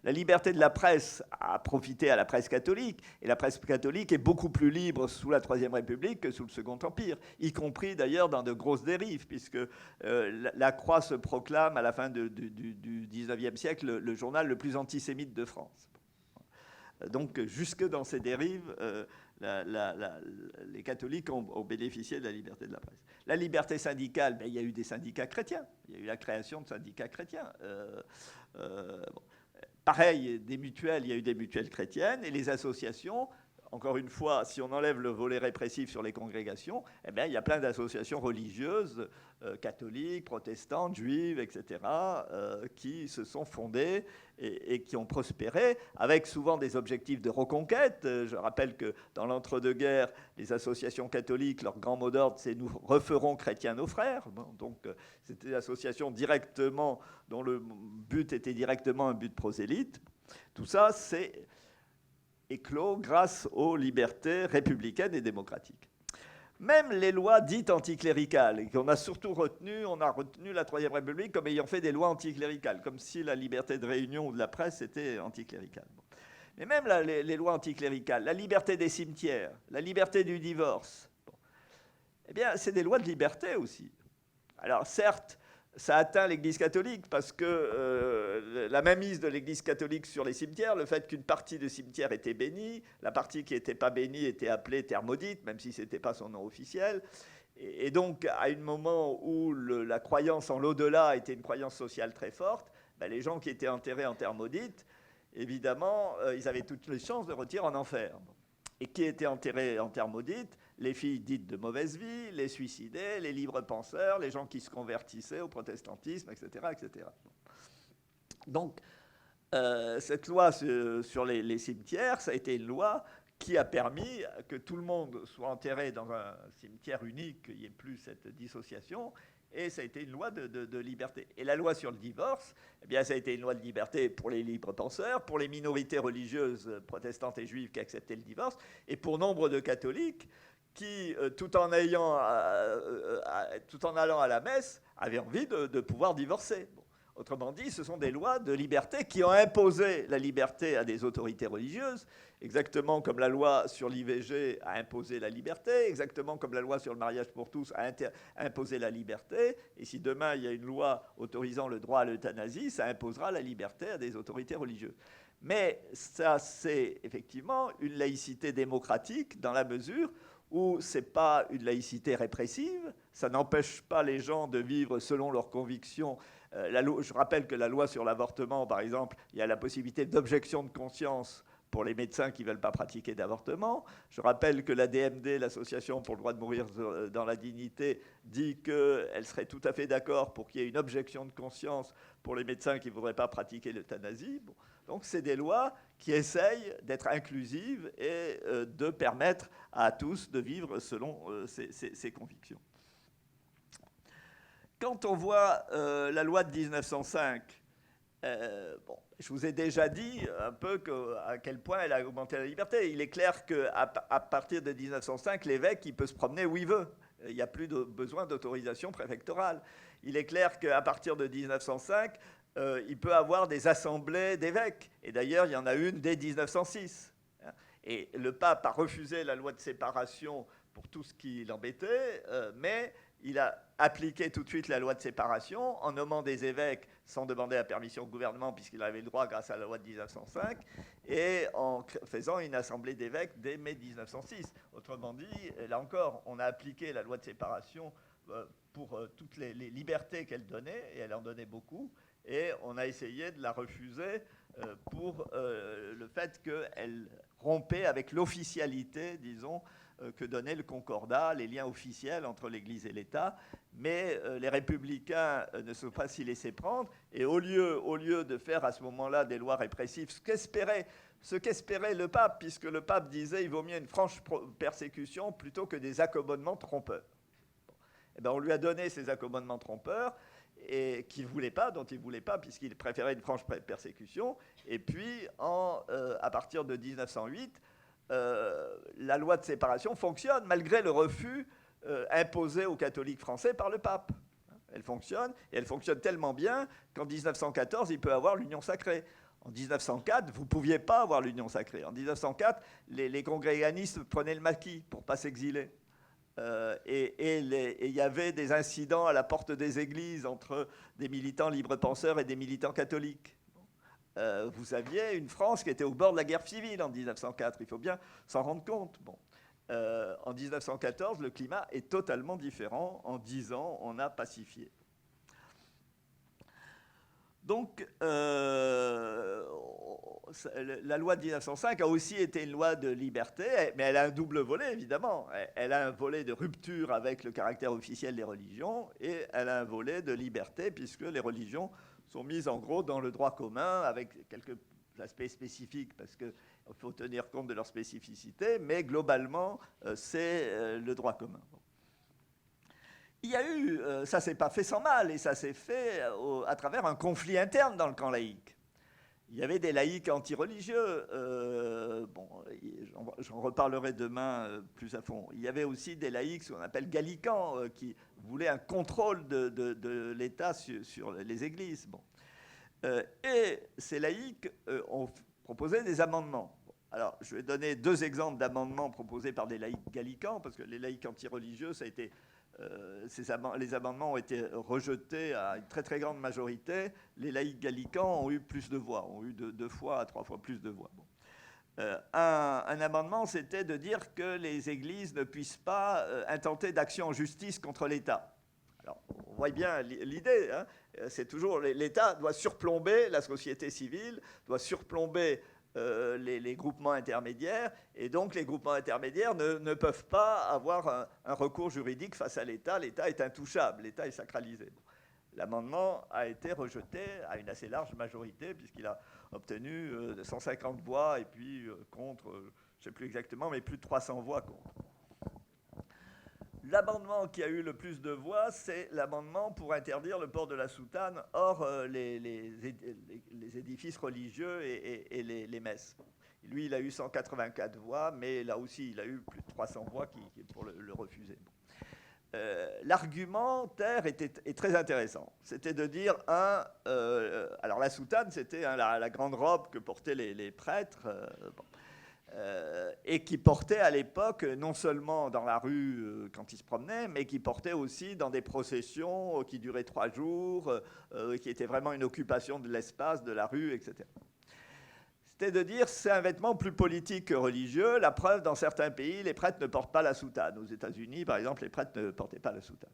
B: La liberté de la presse a profité à la presse catholique, et la presse catholique est beaucoup plus libre sous la Troisième République que sous le Second Empire, y compris d'ailleurs dans de grosses dérives, puisque la Croix se proclame à la fin du XIXe siècle le journal le plus antisémite de France. Donc jusque dans ces dérives, les catholiques ont bénéficié de la liberté de la presse. La liberté syndicale, il y a eu des syndicats chrétiens, il y a eu la création de syndicats chrétiens. Bon. Pareil, des mutuelles, il y a eu des mutuelles chrétiennes, et les associations, encore une fois, si on enlève le volet répressif sur les congrégations, eh bien, il y a plein d'associations religieuses, catholiques, protestantes, juives, etc., qui se sont fondées et qui ont prospéré, avec souvent des objectifs de reconquête. Je rappelle que dans l'entre-deux-guerres, les associations catholiques, leur grand mot d'ordre, c'est « nous referons chrétiens nos frères ». Bon, donc, c'était des associations directement, dont le but était directement un but prosélyte. Tout ça, c'est éclos grâce aux libertés républicaines et démocratiques. Même les lois dites anticléricales, et qu'on a surtout retenu, on a retenu la Troisième République comme ayant fait des lois anticléricales, comme si la liberté de réunion ou de la presse était anticléricale. Bon. Mais même les lois anticléricales, la liberté des cimetières, la liberté du divorce, bon. Eh bien, c'est des lois de liberté aussi. Alors certes, ça atteint l'Église catholique parce que la mainmise de l'Église catholique sur les cimetières, le fait qu'une partie de cimetière était bénie, la partie qui n'était pas bénie était appelée terre maudite, même si ce n'était pas son nom officiel. Et donc, à un moment où la croyance en l'au-delà était une croyance sociale très forte, les gens qui étaient enterrés en terre maudite, évidemment, ils avaient toutes les chances de retirer en enfer. Et qui étaient enterrés en terre maudite? Les filles dites de mauvaise vie, les suicidés, les libres penseurs, les gens qui se convertissaient au protestantisme, etc. etc. Donc, cette loi sur les cimetières, ça a été une loi qui a permis que tout le monde soit enterré dans un cimetière unique, qu'il n'y ait plus cette dissociation, et ça a été une loi de liberté. Et la loi sur le divorce, eh bien, ça a été une loi de liberté pour les libres penseurs, pour les minorités religieuses protestantes et juives qui acceptaient le divorce, et pour nombre de catholiques qui, tout en allant à la messe, avaient envie de pouvoir divorcer. Bon. Autrement dit, ce sont des lois de liberté qui ont imposé la liberté à des autorités religieuses, exactement comme la loi sur l'IVG a imposé la liberté, exactement comme la loi sur le mariage pour tous a imposé la liberté. Et si demain il y a une loi autorisant le droit à l'euthanasie, ça imposera la liberté à des autorités religieuses. Mais ça, c'est effectivement une laïcité démocratique dans la mesure où ce n'est pas une laïcité répressive, ça n'empêche pas les gens de vivre selon leurs convictions. Je rappelle que la loi sur l'avortement, par exemple, il y a la possibilité d'objection de conscience pour les médecins qui ne veulent pas pratiquer d'avortement. Je rappelle que la DMD, l'Association pour le droit de mourir dans la dignité, dit qu'elle serait tout à fait d'accord pour qu'il y ait une objection de conscience pour les médecins qui ne voudraient pas pratiquer l'euthanasie. Bon. Donc c'est des lois qui essayent d'être inclusives et de permettre à tous de vivre selon ses convictions. Quand on voit la loi de 1905, bon, je vous ai déjà dit un peu à quel point elle a augmenté la liberté. Il est clair qu'à partir de 1905, l'évêque, il peut se promener où il veut. Il n'y a plus besoin d'autorisation préfectorale. Il est clair qu'à partir de 1905, il peut avoir des assemblées d'évêques. Et d'ailleurs, il y en a une dès 1906. Et le pape a refusé la loi de séparation pour tout ce qui l'embêtait, mais il a appliqué tout de suite la loi de séparation en nommant des évêques sans demander la permission au gouvernement, puisqu'il avait le droit grâce à la loi de 1905, et en faisant une assemblée d'évêques dès mai 1906. Autrement dit, là encore, on a appliqué la loi de séparation pour toutes les libertés qu'elle donnait, et elle en donnait beaucoup, et on a essayé de la refuser pour le fait qu'elle rompait avec l'officialité, disons, que donnait le concordat, les liens officiels entre l'Église et l'État. Mais les républicains ne se sont pas s'y laisser prendre. Et au lieu de faire à ce moment-là des lois répressives, ce qu'espérait le pape, puisque le pape disait qu'il vaut mieux une franche persécution plutôt que des accommodements trompeurs. Bon. Et bien, on lui a donné ces accommodements trompeurs, et qu'il ne voulait pas, dont il ne voulait pas, puisqu'il préférait une franche persécution. Et puis, à partir de 1908, la loi de séparation fonctionne, malgré le refus imposée aux catholiques français par le pape. Elle fonctionne, et elle fonctionne tellement bien qu'en 1914, il peut avoir l'union sacrée. En 1904, vous ne pouviez pas avoir l'union sacrée. En 1904, les congréganistes prenaient le maquis pour ne pas s'exiler. Et il y avait des incidents à la porte des églises entre des militants libre-penseurs et des militants catholiques. Vous aviez une France qui était au bord de la guerre civile en 1904, il faut bien s'en rendre compte. Bon. En 1914, le climat est totalement différent. En 10 ans, on a pacifié. Donc, la loi de 1905 a aussi été une loi de liberté, mais elle a un double volet, évidemment. Elle a un volet de rupture avec le caractère officiel des religions, et elle a un volet de liberté, puisque les religions sont mises en gros dans le droit commun, avec quelques aspects spécifiques, parce qu'il faut tenir compte de leur spécificité, mais globalement, c'est le droit commun. Il y a eu, ça s'est pas fait sans mal, et ça s'est fait à travers un conflit interne dans le camp laïque. Il y avait des laïcs anti-religieux, bon, j'en reparlerai demain plus à fond. Il y avait aussi des laïcs, ce qu'on appelle gallicans, qui voulaient un contrôle de l'État sur les églises. Bon. Et ces laïcs ont proposé des amendements. Alors, je vais donner 2 exemples d'amendements proposés par des laïcs gallicans, parce que les laïcs anti-religieux, ça a été... les amendements ont été rejetés à une très très grande majorité. Les laïcs gallicans ont eu plus de voix, ont eu 2 fois à 3 fois plus de voix. Bon. Un amendement, c'était de dire que les églises ne puissent pas intenter d'action en justice contre l'État. Alors, on voit bien l'idée, hein, c'est toujours l'État doit surplomber la société civile, doit surplomber les groupements intermédiaires, et donc les groupements intermédiaires ne peuvent pas avoir un recours juridique face à l'État. L'État est intouchable, l'État est sacralisé. Bon. L'amendement a été rejeté à une assez large majorité, puisqu'il a obtenu 150 voix, et puis contre, je ne sais plus exactement, mais plus de 300 voix contre. L'amendement qui a eu le plus de voix, c'est l'amendement pour interdire le port de la soutane hors les édifices religieux et les messes. Lui, il a eu 184 voix, mais là aussi, il a eu plus de 300 voix pour le refuser. L'argumentaire est très intéressant. C'était de dire, alors la soutane, c'était la grande robe que portaient les prêtres. Et qui portait à l'époque non seulement dans la rue quand ils se promenaient, mais qui portait aussi dans des processions qui duraient 3 jours, qui étaient vraiment une occupation de l'espace, de la rue, etc. C'était de dire c'est un vêtement plus politique que religieux. La preuve, dans certains pays, les prêtres ne portent pas la soutane. Aux États-Unis, par exemple, les prêtres ne portaient pas la soutane.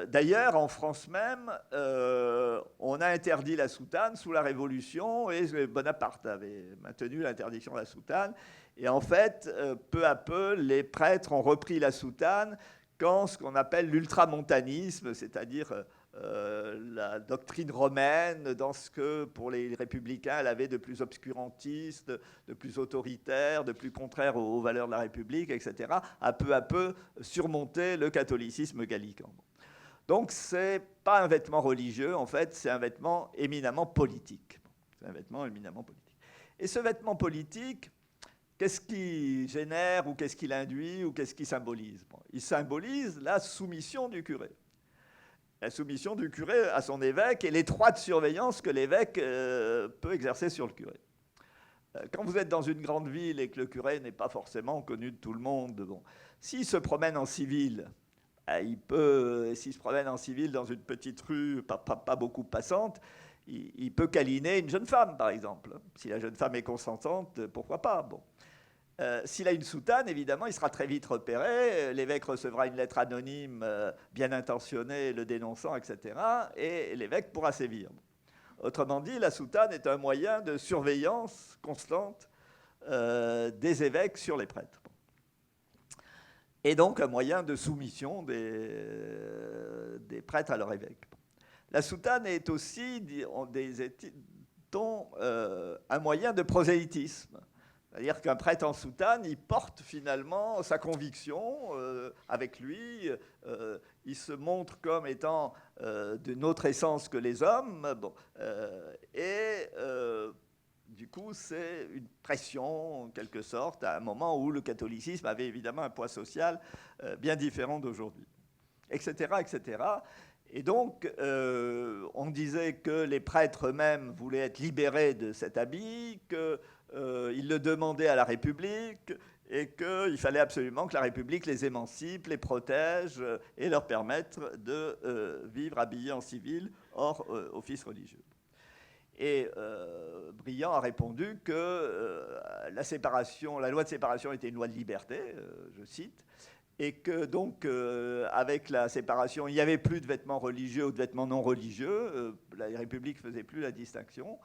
B: D'ailleurs, en France même, on a interdit la soutane sous la Révolution, et Bonaparte avait maintenu l'interdiction de la soutane. Et en fait, peu à peu, les prêtres ont repris la soutane quand ce qu'on appelle l'ultramontanisme, c'est-à-dire la doctrine romaine, dans ce que pour les républicains, elle avait de plus obscurantiste, de plus autoritaire, de plus contraire aux valeurs de la République, etc., a peu surmonté le catholicisme gallican. Donc, ce n'est pas un vêtement religieux, en fait, c'est un vêtement éminemment politique. C'est un vêtement éminemment politique. Et ce vêtement politique, qu'est-ce qui génère, ou qu'est-ce qu'il induit, ou qu'est-ce qu'il symbolise? Il symbolise la soumission du curé. La soumission du curé à son évêque et l'étroite surveillance que l'évêque peut exercer sur le curé. Quand vous êtes dans une grande ville et que le curé n'est pas forcément connu de tout le monde, bon, s'il se promène en civil... s'il se promène en civil dans une petite rue pas beaucoup passante, il peut câliner une jeune femme, par exemple. Si la jeune femme est consentante, pourquoi pas? Bon. S'il a une soutane, évidemment, il sera très vite repéré. L'évêque recevra une lettre anonyme bien intentionnée le dénonçant, etc. Et l'évêque pourra sévir. Autrement dit, la soutane est un moyen de surveillance constante des évêques sur les prêtres. Et donc un moyen de soumission des prêtres à leur évêque. La soutane est aussi un moyen de prosélytisme. C'est-à-dire qu'un prêtre en soutane, il porte finalement sa conviction avec lui, il se montre comme étant d'une autre essence que les hommes, bon, et du coup, c'est une pression, en quelque sorte, à un moment où le catholicisme avait évidemment un poids social bien différent d'aujourd'hui, etc., etc. Et donc, on disait que les prêtres eux-mêmes voulaient être libérés de cet habit, qu'ils le demandaient à la République, et qu'il fallait absolument que la République les émancipe, les protège, et leur permettre de vivre habillés en civil, hors office religieux. Et Briand a répondu que la loi de séparation était une loi de liberté, je cite, et que donc, avec la séparation, il n'y avait plus de vêtements religieux ou de vêtements non religieux. La République ne faisait plus la distinction.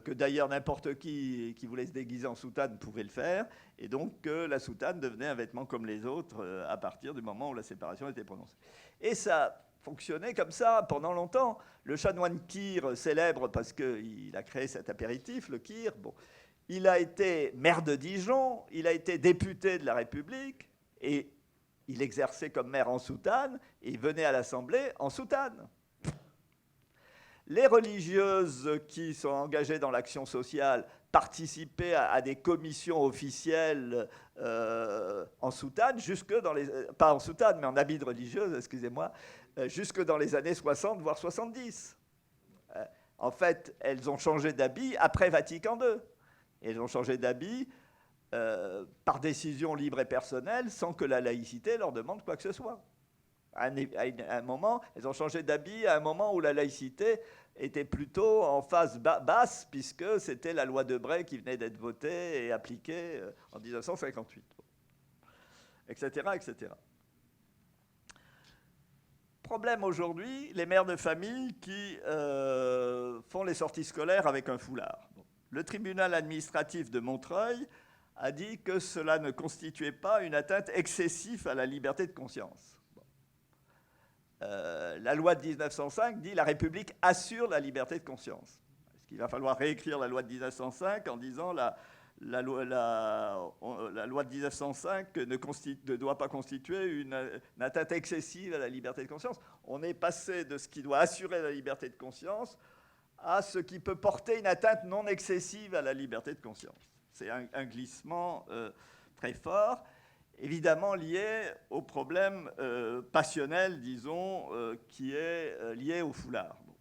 B: Que d'ailleurs, n'importe qui voulait se déguiser en soutane pouvait le faire. Et donc, la soutane devenait un vêtement comme les autres à partir du moment où la séparation était prononcée. Et ça fonctionnait comme ça pendant longtemps. Le chanoine Kir, célèbre parce qu'il a créé cet apéritif, le Kir, bon, il a été maire de Dijon, il a été député de la République, et il exerçait comme maire en soutane, et il venait à l'Assemblée en soutane. Les religieuses qui sont engagées dans l'action sociale participaient à des commissions officielles en soutane, pas en soutane, mais en habit de religieuse, excusez-moi, jusque dans les années 60, voire 70. En fait, elles ont changé d'habit après Vatican II. Elles ont changé d'habit par décision libre et personnelle, sans que la laïcité leur demande quoi que ce soit. À un moment, elles ont changé d'habit à un moment où la laïcité était plutôt en phase basse, puisque c'était la loi de Bray qui venait d'être votée et appliquée en 1958, etc., etc. Problème aujourd'hui, les mères de famille qui font les sorties scolaires avec un foulard. Bon. Le tribunal administratif de Montreuil a dit que cela ne constituait pas une atteinte excessive à la liberté de conscience. La loi de 1905 dit « La République assure la liberté de conscience ». Est-ce qu'il va falloir réécrire la loi de 1905 en disant la loi de 1905 ne doit pas constituer une atteinte excessive à la liberté de conscience? On est passé de ce qui doit assurer la liberté de conscience à ce qui peut porter une atteinte non excessive à la liberté de conscience. C'est un glissement très fort, évidemment lié au problème passionnel, disons, qui est lié au foulard. Bon.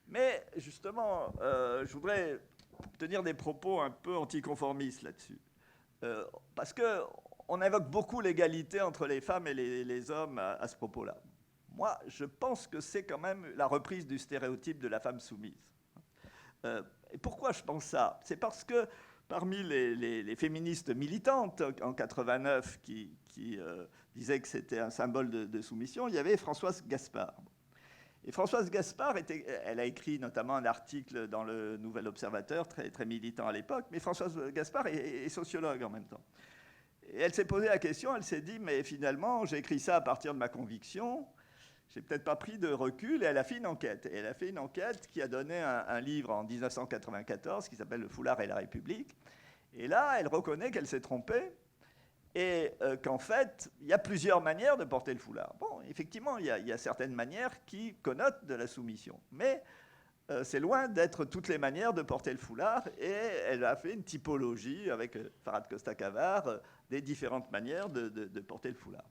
B: Mais justement, je voudrais tenir des propos un peu anticonformistes là-dessus. Parce qu'on invoque beaucoup l'égalité entre les femmes et les hommes à ce propos-là. Moi, je pense que c'est quand même la reprise du stéréotype de la femme soumise. Et pourquoi je pense ça? C'est parce que parmi les féministes militantes en 89 qui disaient que c'était un symbole de soumission, il y avait Françoise Gaspard. Et Françoise Gaspard, elle a écrit notamment un article dans le Nouvel Observateur, très, très militant à l'époque, mais Françoise Gaspard est sociologue en même temps. Et elle s'est posé la question, elle s'est dit, mais finalement, j'ai écrit ça à partir de ma conviction, j'ai peut-être pas pris de recul, et elle a fait une enquête. Et elle a fait une enquête qui a donné un livre en 1994 qui s'appelle « Le foulard et la République ». Et là, elle reconnaît qu'elle s'est trompée et qu'en fait, il y a plusieurs manières de porter le foulard. Bon, effectivement, il y a certaines manières qui connotent de la soumission, mais c'est loin d'être toutes les manières de porter le foulard, et elle a fait une typologie avec Farhad Costa-Cavard des différentes manières de porter le foulard.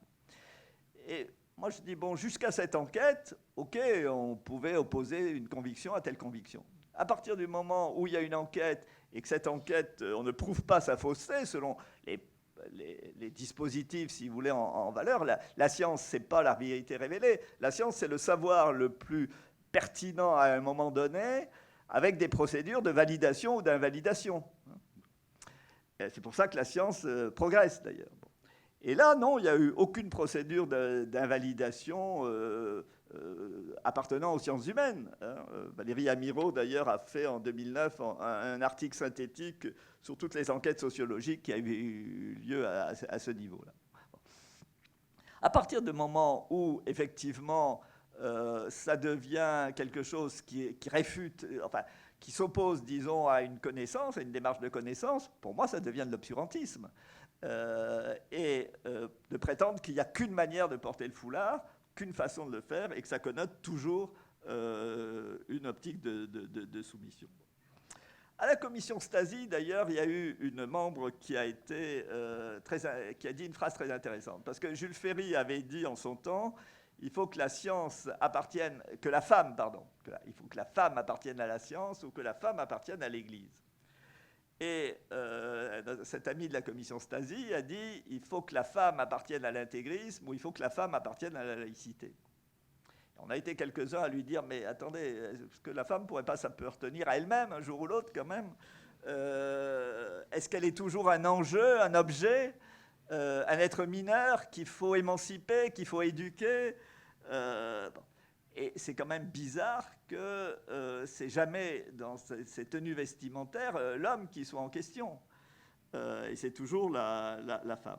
B: Et moi, je dis, bon, jusqu'à cette enquête, OK, on pouvait opposer une conviction à telle conviction. À partir du moment où il y a une enquête et que cette enquête, on ne prouve pas sa fausseté selon les dispositifs, si vous voulez, en valeur, la science, ce n'est pas la vérité révélée. La science, c'est le savoir le plus pertinent à un moment donné, avec des procédures de validation ou d'invalidation. C'est pour ça que la science progresse, d'ailleurs. Bon. Et là, non, il n'y a eu aucune procédure d'invalidation appartenant aux sciences humaines. Valérie Amirault, d'ailleurs, a fait en 2009 un article synthétique sur toutes les enquêtes sociologiques qui avaient eu lieu à ce niveau-là. À partir du moment où, effectivement, ça devient quelque chose qui réfute, enfin, qui s'oppose, disons, à une connaissance, à une démarche de connaissance, pour moi, ça devient de l'obscurantisme. De prétendre qu'il n'y a qu'une manière de porter le foulard, qu'une façon de le faire, et que ça connote toujours une optique de soumission. À la commission Stasi, d'ailleurs, il y a eu une membre qui a dit une phrase très intéressante. Parce que Jules Ferry avait dit en son temps, il faut que la science appartienne, que la femme, pardon, il faut que la femme appartienne à la science ou que la femme appartienne à l'Église. Et cet ami de la commission Stasi a dit, il faut que la femme appartienne à l'intégrisme ou il faut que la femme appartienne à la laïcité. On a été quelques-uns à lui dire, mais attendez, est-ce que la femme ne pourrait pas s'appartenir à elle-même un jour ou l'autre quand même Est-ce qu'elle est toujours un enjeu, un objet, un être mineur qu'il faut émanciper, qu'il faut éduquer bon. Et c'est quand même bizarre que c'est jamais dans ces tenues vestimentaires l'homme qui soit en question. Et c'est toujours la femme.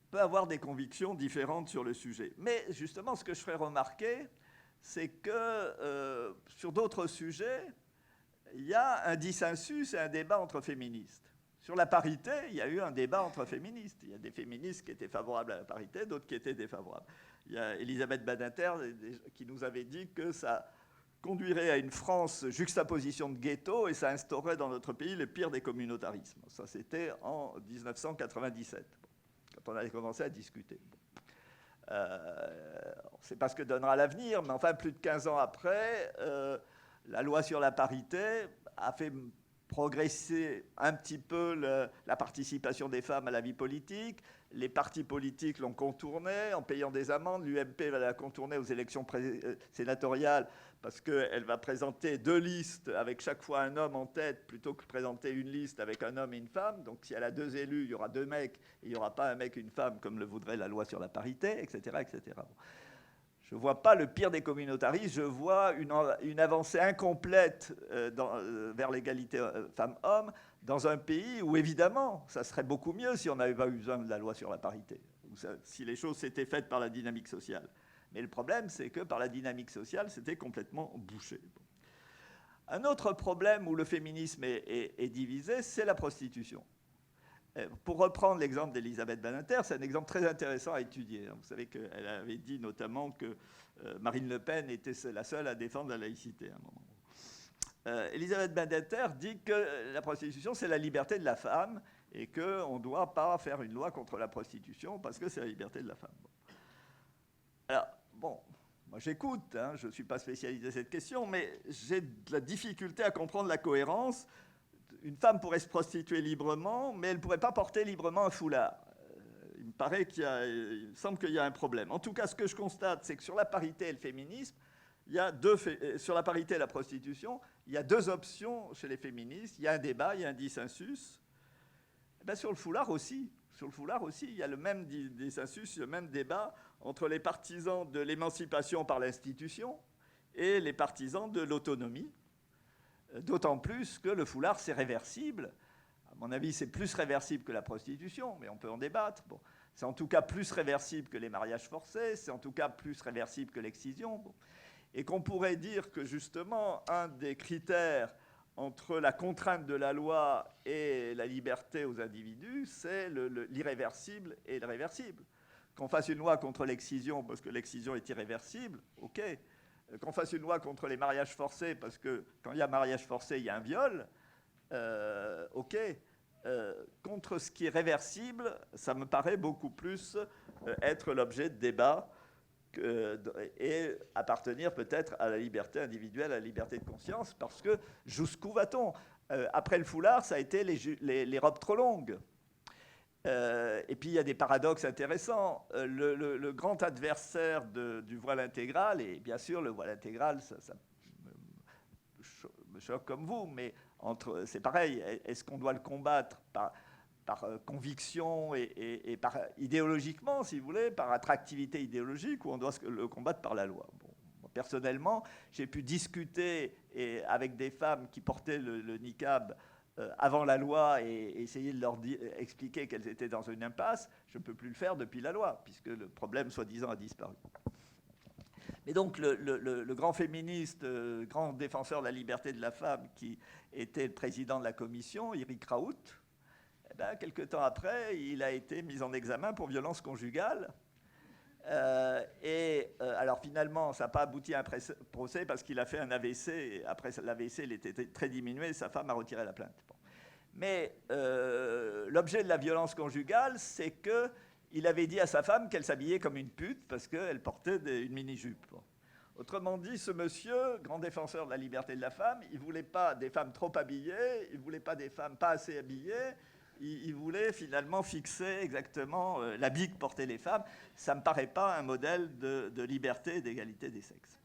B: Peut avoir des convictions différentes sur le sujet. Mais justement, ce que je ferai remarquer, c'est que sur d'autres sujets, il y a un dissensus et un débat entre féministes. Sur la parité, il y a eu un débat entre féministes. Il y a des féministes qui étaient favorables à la parité, d'autres qui étaient défavorables. Il y a Elisabeth Badinter qui nous avait dit que ça conduirait à une France juxtaposition de ghetto et ça instaurerait dans notre pays le pire des communautarismes. Ça, c'était en 1997. Quand on avait commencé à discuter. On ne sait pas ce que donnera l'avenir, mais enfin, plus de 15 ans après, la loi sur la parité a fait progresser un petit peu la participation des femmes à la vie politique. Les partis politiques l'ont contournée en payant des amendes. L'UMP va la contourner aux élections sénatoriales parce qu'elle va présenter 2 listes avec chaque fois un homme en tête plutôt que présenter une liste avec un homme et une femme. Donc si elle a 2 élus, il y aura 2 mecs et il n'y aura pas un mec et une femme comme le voudrait la loi sur la parité, etc. etc. Bon. Je ne vois pas le pire des communautaristes, je vois une avancée incomplète vers l'égalité femmes-hommes dans un pays où, évidemment, ça serait beaucoup mieux si on n'avait pas eu besoin de la loi sur la parité, ou si les choses s'étaient faites par la dynamique sociale. Mais le problème, c'est que par la dynamique sociale, c'était complètement bouché. Un autre problème où le féminisme est divisé, c'est la prostitution. Pour reprendre l'exemple d'Elisabeth Badinter, c'est un exemple très intéressant à étudier. Vous savez qu'elle avait dit notamment que Marine Le Pen était la seule à défendre la laïcité à un moment. Elisabeth Badinter dit que la prostitution, c'est la liberté de la femme et qu'on ne doit pas faire une loi contre la prostitution parce que c'est la liberté de la femme. Bon. Alors, bon, moi j'écoute, hein, je ne suis pas spécialisé dans cette question, mais j'ai de la difficulté à comprendre la cohérence. Une femme pourrait se prostituer librement, mais elle ne pourrait pas porter librement un foulard. Il me semble qu'il y a un problème. En tout cas, ce que je constate, c'est que sur la parité et le féminisme, sur la parité et la prostitution, il y a 2 options chez les féministes. Il y a un débat, il y a un dissensus. Et bien, sur le foulard aussi, il y a le même dissensus, le même débat entre les partisans de l'émancipation par l'institution et les partisans de l'autonomie. D'autant plus que le foulard, c'est réversible. À mon avis, c'est plus réversible que la prostitution, mais on peut en débattre. Bon. C'est en tout cas plus réversible que les mariages forcés, c'est en tout cas plus réversible que l'excision. Bon. Et qu'on pourrait dire que, justement, un des critères entre la contrainte de la loi et la liberté aux individus, c'est l'irréversible et le réversible. Qu'on fasse une loi contre l'excision parce que l'excision est irréversible, OK. Qu'on fasse une loi contre les mariages forcés, parce que quand il y a mariage forcé, il y a un viol, OK. Contre ce qui est réversible, ça me paraît beaucoup plus être l'objet de débat et appartenir peut-être à la liberté individuelle, à la liberté de conscience, parce que jusqu'où va-t-on ? Après le foulard, ça a été les robes trop longues. Et puis il y a des paradoxes intéressants. Le grand adversaire du voile intégral, et bien sûr le voile intégral, ça me choque comme vous, mais c'est pareil, est-ce qu'on doit le combattre par conviction et par idéologiquement, si vous voulez, par attractivité idéologique, ou on doit le combattre par la loi ? Bon, moi, personnellement, j'ai pu discuter avec des femmes qui portaient le niqab avant la loi et essayer de leur expliquer qu'elles étaient dans une impasse. Je ne peux plus le faire depuis la loi, puisque le problème, soi-disant, a disparu. Mais donc, le grand féministe, grand défenseur de la liberté de la femme, qui était le président de la commission, Eric Raoult, eh bien, quelque temps après, il a été mis en examen pour violence conjugale. Alors finalement, ça n'a pas abouti à un procès parce qu'il a fait un AVC. Et après l'AVC, il était très diminué. Sa femme a retiré la plainte. Bon. Mais l'objet de la violence conjugale, c'est qu'il avait dit à sa femme qu'elle s'habillait comme une pute parce qu'elle portait une mini-jupe. Bon. Autrement dit, ce monsieur, grand défenseur de la liberté de la femme, il ne voulait pas des femmes trop habillées, il ne voulait pas des femmes pas assez habillées, il voulait finalement fixer exactement l'habit que portaient les femmes. Ça ne me paraît pas un modèle de liberté et d'égalité des sexes.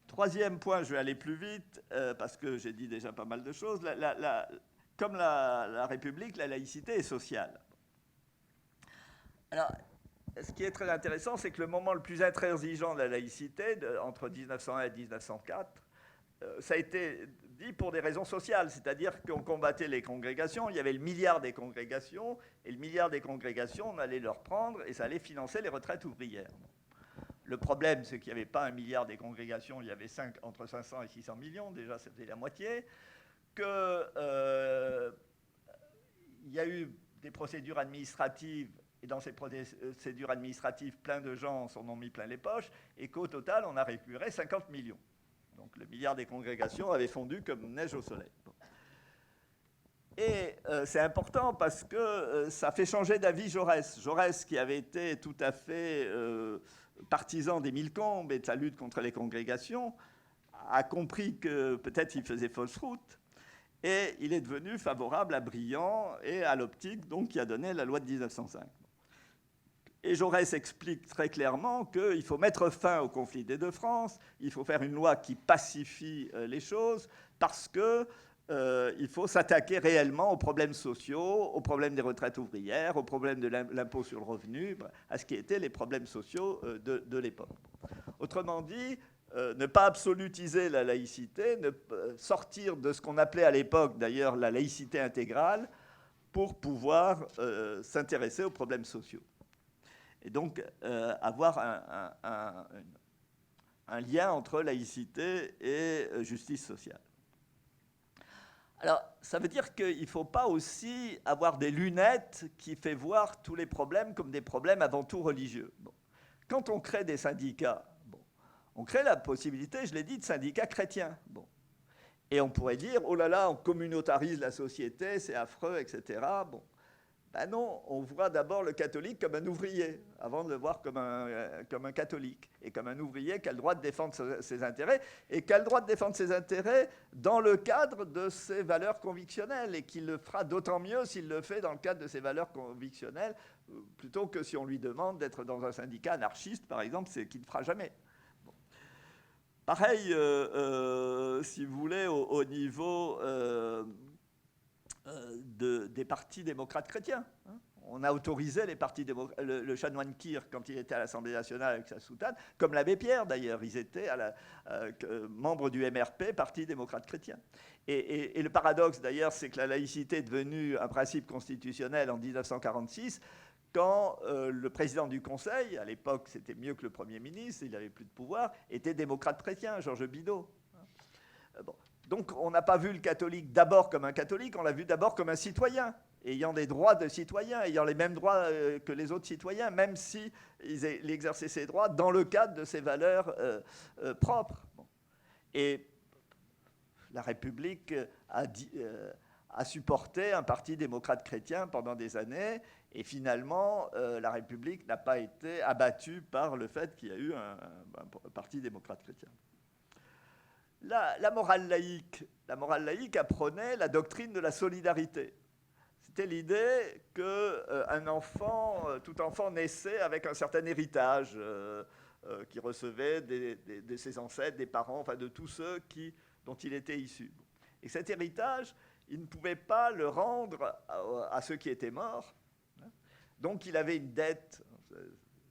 B: Troisième point, je vais aller plus vite, parce que j'ai dit déjà pas mal de choses. Comme la République, la laïcité est sociale. Alors, ce qui est très intéressant, c'est que le moment le plus intransigeant de la laïcité, entre 1901 et 1904, ça a été dit pour des raisons sociales, c'est-à-dire qu'on combattait les congrégations, il y avait le milliard des congrégations, et le milliard des congrégations, on allait leur prendre, et ça allait financer les retraites ouvrières. Le problème, c'est qu'il n'y avait pas un milliard des congrégations, il y avait entre 500 et 600 millions, déjà c'était la moitié, qu'il y a eu des procédures administratives. Et dans ces procédures administratives, plein de gens s'en ont mis plein les poches, et qu'au total, on a récupéré 50 millions. Donc le milliard des congrégations avait fondu comme neige au soleil. Bon. Et c'est important parce que ça fait changer d'avis Jaurès. Jaurès, qui avait été tout à fait partisan des Mille-Combes et de sa lutte contre les congrégations, a compris que peut-être il faisait fausse route. Et il est devenu favorable à Briand et à l'optique, donc, qui a donné la loi de 1905. Et Jaurès explique très clairement qu'il faut mettre fin au conflit des deux France, il faut faire une loi qui pacifie les choses, parce qu'il faut s'attaquer réellement aux problèmes sociaux, aux problèmes des retraites ouvrières, aux problèmes de l'impôt sur le revenu, à ce qui étaient les problèmes sociaux de l'époque. Autrement dit, ne pas absolutiser la laïcité, sortir de ce qu'on appelait à l'époque d'ailleurs la laïcité intégrale, pour pouvoir s'intéresser aux problèmes sociaux. Et donc avoir un lien entre laïcité et justice sociale. Alors, ça veut dire qu'il ne faut pas aussi avoir des lunettes qui fait voir tous les problèmes comme des problèmes avant tout religieux. Bon. Quand on crée des syndicats, bon, on crée la possibilité, je l'ai dit, de syndicats chrétiens. Bon. Et on pourrait dire, oh là là, on communautarise la société, c'est affreux, etc. Bon. Ben non, on voit d'abord le catholique comme un ouvrier, avant de le voir comme un catholique, et comme un ouvrier qui a le droit de défendre ses intérêts, et qui a le droit de défendre ses intérêts dans le cadre de ses valeurs convictionnelles, et qu'il le fera d'autant mieux s'il le fait dans le cadre de ses valeurs convictionnelles, plutôt que si on lui demande d'être dans un syndicat anarchiste, par exemple, c'est qu'il ne fera jamais. Bon. Pareil, si vous voulez, au niveau... des partis démocrates chrétiens. On a autorisé les partis démocrates. Le chanoine Kirk, quand il était à l'Assemblée nationale avec sa soutane, comme l'abbé Pierre d'ailleurs, ils étaient membres du MRP, Parti démocrate chrétien. Et le paradoxe d'ailleurs, c'est que la laïcité est devenue un principe constitutionnel en 1946, quand le président du Conseil, à l'époque c'était mieux que le Premier ministre, il n'avait plus de pouvoir, était démocrate chrétien, Georges Bidault. Bon. Donc on n'a pas vu le catholique d'abord comme un catholique, on l'a vu d'abord comme un citoyen, ayant des droits de citoyen, ayant les mêmes droits que les autres citoyens, même s'il exerçait ses droits dans le cadre de ses valeurs propres. Bon. Et la République a supporté un parti démocrate chrétien pendant des années, et finalement la République n'a pas été abattue par le fait qu'il y a eu un parti démocrate chrétien. La morale laïque apprenait la doctrine de la solidarité. C'était l'idée que tout enfant naissait avec un certain héritage qu'il recevait de ses ancêtres, des parents, enfin de tous ceux dont il était issu. Et cet héritage, il ne pouvait pas le rendre à ceux qui étaient morts. Donc il avait une dette,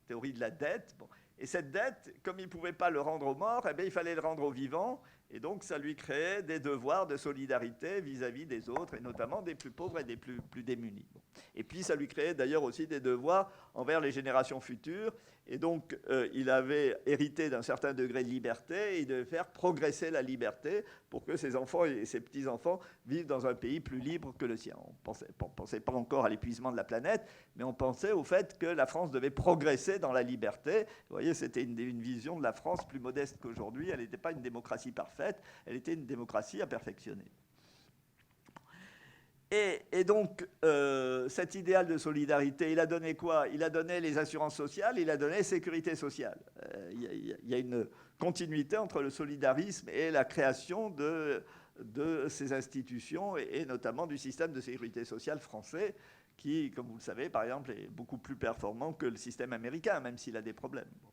B: théorie de la dette. Bon. Et cette dette, comme il ne pouvait pas le rendre aux morts, eh bien, il fallait le rendre aux vivants. Et donc, ça lui créait des devoirs de solidarité vis-à-vis des autres, et notamment des plus pauvres et des plus démunis. Bon. Et puis, ça lui créait d'ailleurs aussi des devoirs envers les générations futures. Et donc, il avait hérité d'un certain degré de liberté, et il devait faire progresser la liberté pour que ses enfants et ses petits-enfants vivent dans un pays plus libre que le sien. On ne pensait pas encore à l'épuisement de la planète, mais on pensait au fait que la France devait progresser dans la liberté. Vous voyez, c'était une vision de la France plus modeste qu'aujourd'hui. Elle n'était pas une démocratie parfaite, elle était une démocratie à perfectionner. Et donc, cet idéal de solidarité, il a donné quoi? Il a donné les assurances sociales, il a donné sécurité sociale. Il y a une continuité entre le solidarisme et la création de ces institutions, et notamment du système de sécurité sociale français, qui, comme vous le savez, par exemple, est beaucoup plus performant que le système américain, même s'il a des problèmes. Bon.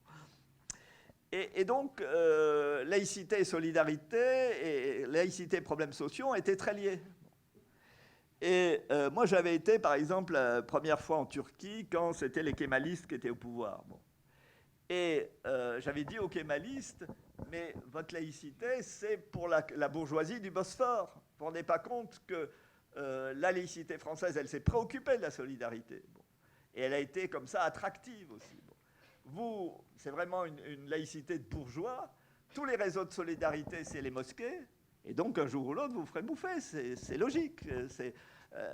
B: Et donc, laïcité et solidarité, et laïcité et problèmes sociaux étaient très liés. Et moi, j'avais été, par exemple, la première fois en Turquie quand c'était les kémalistes qui étaient au pouvoir. Bon. Et j'avais dit aux kémalistes, mais votre laïcité, c'est pour la bourgeoisie du Bosphore. Vous ne vous rendez pas compte que la laïcité française, elle s'est préoccupée de la solidarité. Bon. Et elle a été comme ça attractive aussi. Bon. Vous, c'est vraiment une laïcité de bourgeois. Tous les réseaux de solidarité, c'est les mosquées. Et donc, un jour ou l'autre, vous vous ferez bouffer. C'est logique.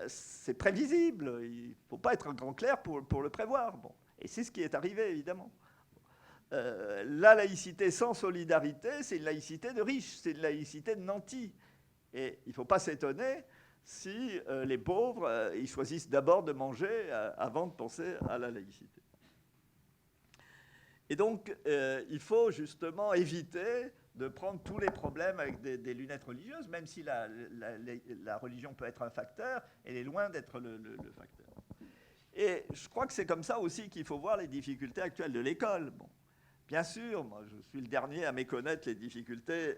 B: C'est prévisible. Il ne faut pas être un grand clerc pour le prévoir. Bon. Et c'est ce qui est arrivé, évidemment. La laïcité sans solidarité, c'est une laïcité de riches, c'est une laïcité de nantis. Et il ne faut pas s'étonner si les pauvres, ils choisissent d'abord de manger avant de penser à la laïcité. Et donc, il faut justement éviter de prendre tous les problèmes avec des lunettes religieuses, même si la religion peut être un facteur, elle est loin d'être le facteur. Et je crois que c'est comme ça aussi qu'il faut voir les difficultés actuelles de l'école. Bon. Bien sûr, moi, je suis le dernier à méconnaître les difficultés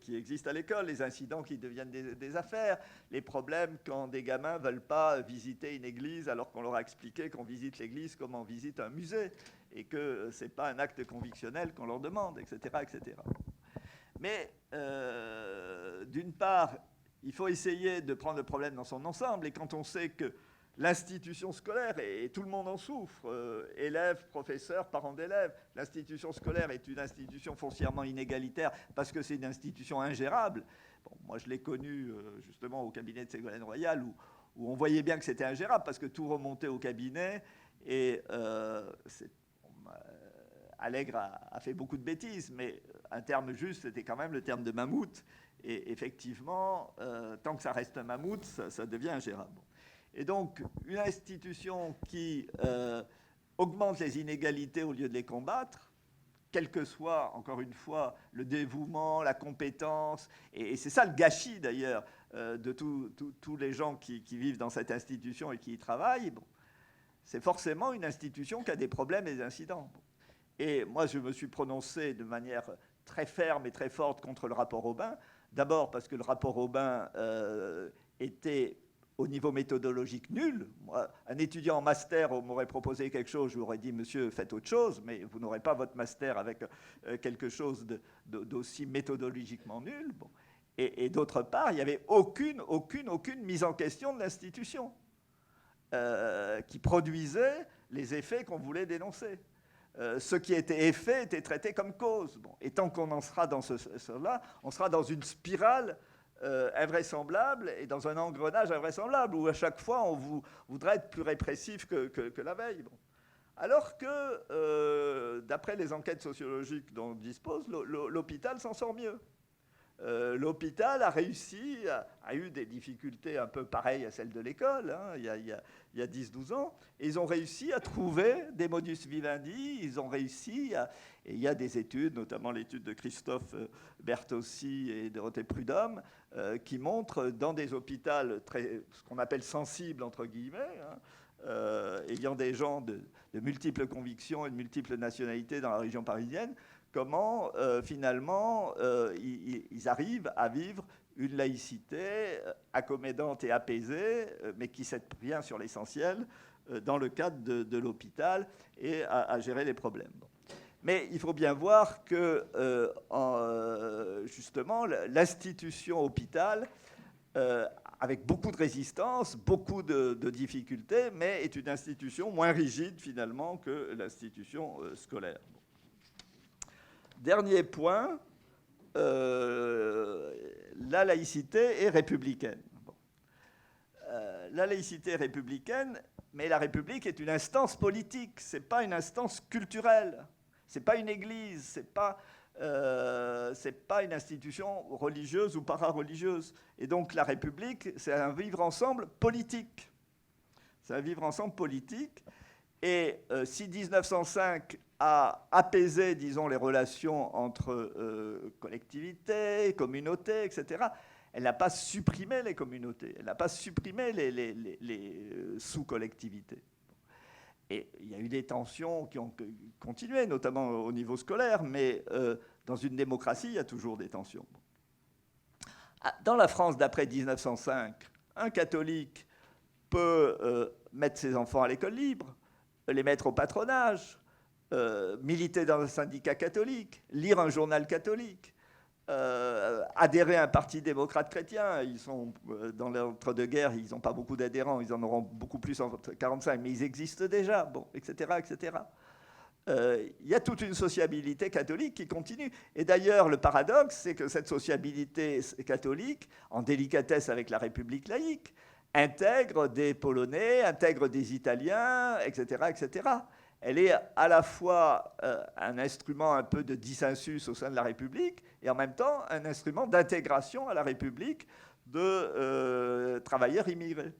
B: qui existent à l'école, les incidents qui deviennent des affaires, les problèmes quand des gamins ne veulent pas visiter une église alors qu'on leur a expliqué qu'on visite l'église comme on visite un musée et que ce n'est pas un acte convictionnel qu'on leur demande, etc. etc. Mais d'une part, il faut essayer de prendre le problème dans son ensemble, et quand on sait que l'institution scolaire, et tout le monde en souffre, élèves, professeurs, parents d'élèves, l'institution scolaire est une institution foncièrement inégalitaire parce que c'est une institution ingérable. Bon, moi, je l'ai connue justement au cabinet de Ségolène Royal où on voyait bien que c'était ingérable parce que tout remontait au cabinet et Allègre a fait beaucoup de bêtises, mais un terme juste, c'était quand même le terme de mammouth. Et effectivement, tant que ça reste un mammouth, ça devient ingérable. Et donc, une institution qui augmente les inégalités au lieu de les combattre, quel que soit, encore une fois, le dévouement, la compétence, et c'est ça le gâchis d'ailleurs de tous les gens qui vivent dans cette institution et qui y travaillent, bon, c'est forcément une institution qui a des problèmes et des incidents. Bon. Et moi, je me suis prononcé de manière très ferme et très forte contre le rapport Aubin, d'abord parce que le rapport Aubin était au niveau méthodologique nul. Moi, un étudiant en master m'aurait proposé quelque chose, je lui aurais dit, monsieur, faites autre chose, mais vous n'aurez pas votre master avec quelque chose d'aussi méthodologiquement nul. Bon. Et d'autre part, il n'y avait aucune mise en question de l'institution qui produisait les effets qu'on voulait dénoncer. Ce qui était effet était traité comme cause. Bon. Et tant qu'on en sera dans cela, on sera dans une spirale invraisemblable et dans un engrenage invraisemblable où à chaque fois on voudrait être plus répressif que la veille. Bon. Alors que, d'après les enquêtes sociologiques dont on dispose, l'hôpital s'en sort mieux. L'hôpital a réussi, a eu des difficultés un peu pareilles à celles de l'école, hein, il y a 10-12 ans, et ils ont réussi à trouver des modus vivendi, ils ont réussi et il y a des études, notamment l'étude de Christophe Bertossi et Dorothée Prudhomme, qui montrent dans des hôpitaux ce qu'on appelle sensibles, entre guillemets, hein, ayant des gens de multiples convictions et de multiples nationalités dans la région parisienne, comment finalement ils arrivent à vivre une laïcité accommodante et apaisée, mais qui s'appuie sur l'essentiel dans le cadre de l'hôpital et à gérer les problèmes. Bon. Mais il faut bien voir que justement l'institution hôpital, avec beaucoup de résistance, beaucoup de difficultés, mais est une institution moins rigide finalement que l'institution scolaire. Dernier point, la laïcité est républicaine. La laïcité est républicaine, mais la République est une instance politique, ce n'est pas une instance culturelle, ce n'est pas une église, ce n'est pas une institution religieuse ou para-religieuse. Et donc la République, c'est un vivre ensemble politique. C'est un vivre ensemble politique. Et si 1905 a apaisé, disons, les relations entre collectivités, communautés, etc., elle n'a pas supprimé les communautés, elle n'a pas supprimé les sous-collectivités. Et il y a eu des tensions qui ont continué, notamment au niveau scolaire, mais dans une démocratie, il y a toujours des tensions. Dans la France d'après 1905, un catholique peut mettre ses enfants à l'école libre, les mettre au patronage, militer dans un syndicat catholique, lire un journal catholique, adhérer à un parti démocrate chrétien. Ils sont dans l'entre-deux-guerres, ils n'ont pas beaucoup d'adhérents, ils en auront beaucoup plus en 1945, mais ils existent déjà, bon, etc., etc. Il y a toute une sociabilité catholique qui continue. Et d'ailleurs, le paradoxe, c'est que cette sociabilité catholique, en délicatesse avec la République laïque, intègre des Polonais, intègre des Italiens, etc., etc. Elle est à la fois un instrument un peu de dissensus au sein de la République et en même temps un instrument d'intégration à la République de travailleurs immigrés.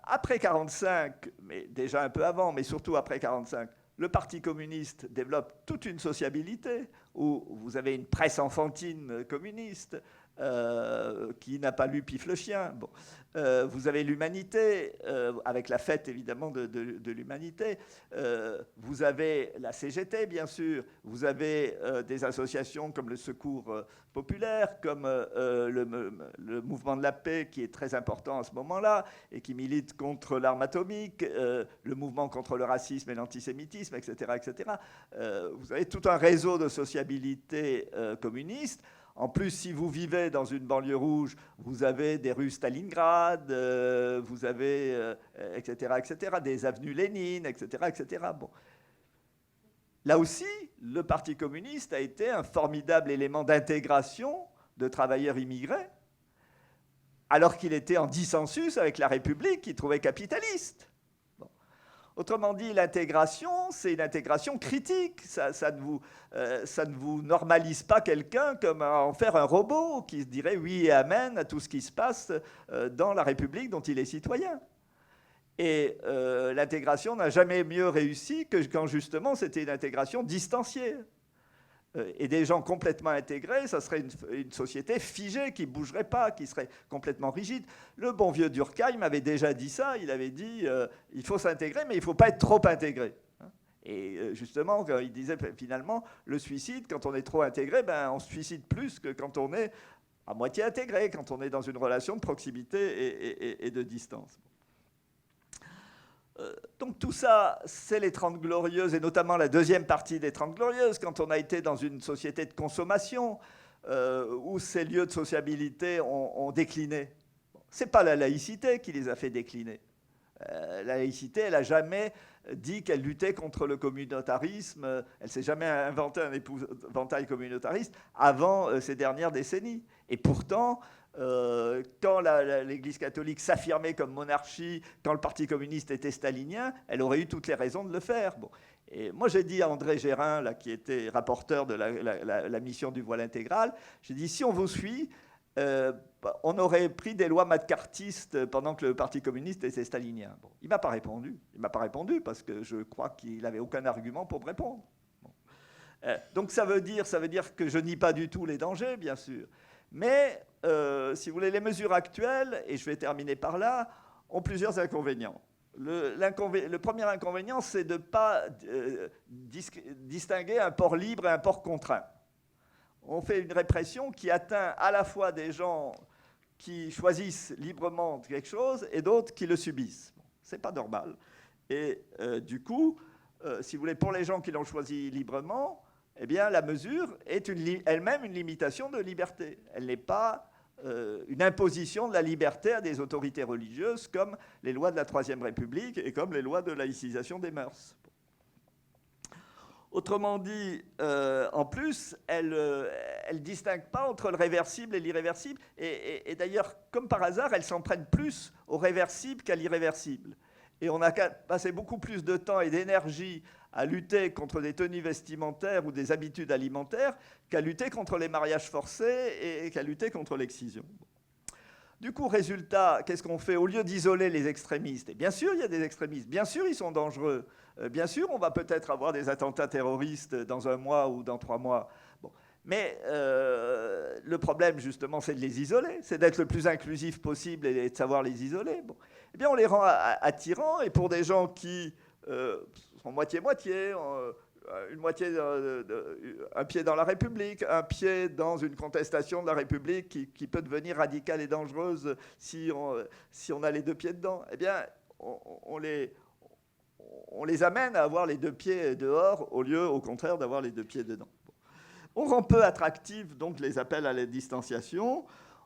B: Après 1945, mais déjà un peu avant, mais surtout après 1945, le Parti communiste développe toute une sociabilité où vous avez une presse enfantine communiste, qui n'a pas lu Pif le chien. Bon. Vous avez l'Humanité, avec la fête évidemment de l'Humanité. Vous avez la CGT, bien sûr. Vous avez des associations comme le Secours populaire, comme le Mouvement de la paix, qui est très important à ce moment-là, et qui milite contre l'arme atomique, le mouvement contre le racisme et l'antisémitisme, etc., etc. Vous avez tout un réseau de sociabilité communiste. En plus, si vous vivez dans une banlieue rouge, vous avez des rues Stalingrad, vous avez, etc., etc., des avenues Lénine, etc., etc. Bon. Là aussi, le Parti communiste a été un formidable élément d'intégration de travailleurs immigrés, alors qu'il était en dissensus avec la République, qu'il trouvait capitaliste. Bon. Autrement dit, l'intégration, c'est une intégration critique. Ça ne vous normalise pas quelqu'un comme en faire un robot qui se dirait oui et amen à tout ce qui se passe dans la République dont il est citoyen. Et l'intégration n'a jamais mieux réussi que quand justement c'était une intégration distanciée. Et des gens complètement intégrés, ça serait une société figée qui ne bougerait pas, qui serait complètement rigide. Le bon vieux Durkheim avait déjà dit ça, il avait dit il faut s'intégrer, mais il ne faut pas être trop intégré. Et justement, il disait finalement, le suicide, quand on est trop intégré, ben, on se suicide plus que quand on est à moitié intégré, quand on est dans une relation de proximité et de distance. Donc tout ça, c'est les 30 Glorieuses, et notamment la deuxième partie des 30 Glorieuses, quand on a été dans une société de consommation, où ces lieux de sociabilité ont décliné. Ce n'est pas la laïcité qui les a fait décliner. La laïcité, elle n'a jamais dit qu'elle luttait contre le communautarisme, elle ne s'est jamais inventé un épouvantail communautariste avant ces dernières décennies. Et pourtant, quand l'Église catholique s'affirmait comme monarchie, quand le Parti communiste était stalinien, elle aurait eu toutes les raisons de le faire. Bon. Et moi, j'ai dit à André Gérin, là, qui était rapporteur de la mission du voile intégral, j'ai dit, si on vous suit, on aurait pris des lois maccartistes pendant que le Parti communiste était stalinien. Bon, il ne m'a pas répondu. Il ne m'a pas répondu parce que je crois qu'il n'avait aucun argument pour me répondre. Bon. Donc ça veut dire que je nie pas du tout les dangers, bien sûr. Mais, si vous voulez, les mesures actuelles, et je vais terminer par là, ont plusieurs inconvénients. Le premier inconvénient, c'est de ne pas distinguer un port libre et un port contraint. On fait une répression qui atteint à la fois des gens qui choisissent librement quelque chose et d'autres qui le subissent. Bon, ce n'est pas normal. Et du coup, si vous voulez, pour les gens qui l'ont choisi librement, eh bien, la mesure est elle-même une limitation de liberté. Elle n'est pas une imposition de la liberté à des autorités religieuses comme les lois de la Troisième République et comme les lois de laïcisation des mœurs. Autrement dit, en plus, elle ne distingue pas entre le réversible et l'irréversible. Et d'ailleurs, comme par hasard, elle s'en prenne plus au réversible qu'à l'irréversible. Et on a passé beaucoup plus de temps et d'énergie à lutter contre des tenues vestimentaires ou des habitudes alimentaires qu'à lutter contre les mariages forcés et qu'à lutter contre l'excision. Du coup, résultat, qu'est-ce qu'on fait? Au lieu d'isoler les extrémistes, et bien sûr, il y a des extrémistes, bien sûr, ils sont dangereux, bien sûr, on va peut-être avoir des attentats terroristes dans 1 mois ou dans 3 mois. Bon. Mais le problème, justement, c'est de les isoler, c'est d'être le plus inclusif possible et de savoir les isoler. Bon. Eh bien, on les rend attirants, et pour des gens qui sont moitié-moitié, une moitié, un pied dans la République, un pied dans une contestation de la République qui peut devenir radicale et dangereuse si on a les 2 pieds dedans. Eh bien, on les amène à avoir les 2 pieds dehors au lieu, au contraire, d'avoir les 2 pieds dedans. On rend peu attractifs donc les appels à la distanciation.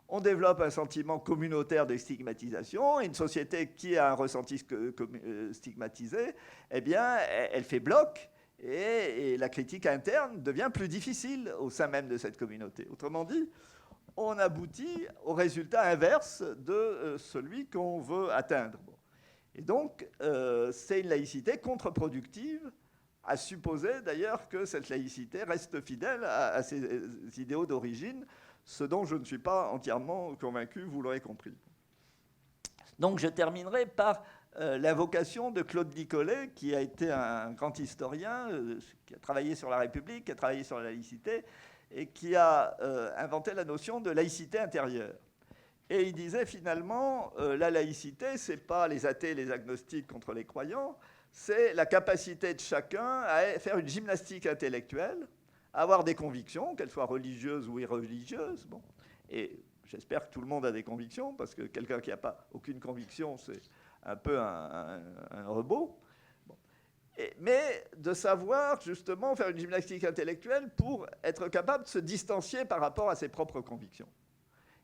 B: On développe un sentiment communautaire de stigmatisation. Et une société qui a un ressenti stigmatisé, eh bien, elle fait bloc. Et la critique interne devient plus difficile au sein même de cette communauté. Autrement dit, on aboutit au résultat inverse de celui qu'on veut atteindre. Et donc, c'est une laïcité contre-productive, à supposer d'ailleurs que cette laïcité reste fidèle à ses idéaux d'origine, ce dont je ne suis pas entièrement convaincu, vous l'aurez compris. Donc je terminerai par l'invocation de Claude Nicollet, qui a été un grand historien, qui a travaillé sur la République, qui a travaillé sur la laïcité, et qui a inventé la notion de laïcité intérieure. Et il disait finalement, la laïcité, ce n'est pas les athées et les agnostiques contre les croyants, c'est la capacité de chacun à faire une gymnastique intellectuelle, à avoir des convictions, qu'elles soient religieuses ou irreligieuses. Bon. Et j'espère que tout le monde a des convictions, parce que quelqu'un qui n'a pas aucune conviction, c'est un peu un robot. Bon. Mais de savoir justement faire une gymnastique intellectuelle pour être capable de se distancier par rapport à ses propres convictions.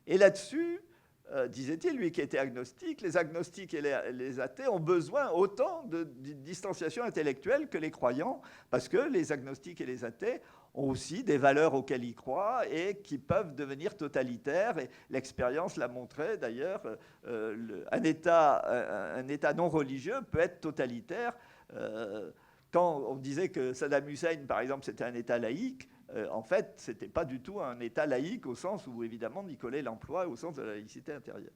B: Et là-dessus, disait-il, lui qui était agnostique, les agnostiques et les athées ont besoin autant de distanciation intellectuelle que les croyants, parce que les agnostiques et les athées ont aussi des valeurs auxquelles ils croient et qui peuvent devenir totalitaires. Et l'expérience l'a montré d'ailleurs, un État non religieux peut être totalitaire. Quand on disait que Saddam Hussein, par exemple, c'était un État laïque, en fait, ce n'était pas du tout un État laïque au sens où, évidemment, Nicolet l'emploie au sens de la laïcité intérieure.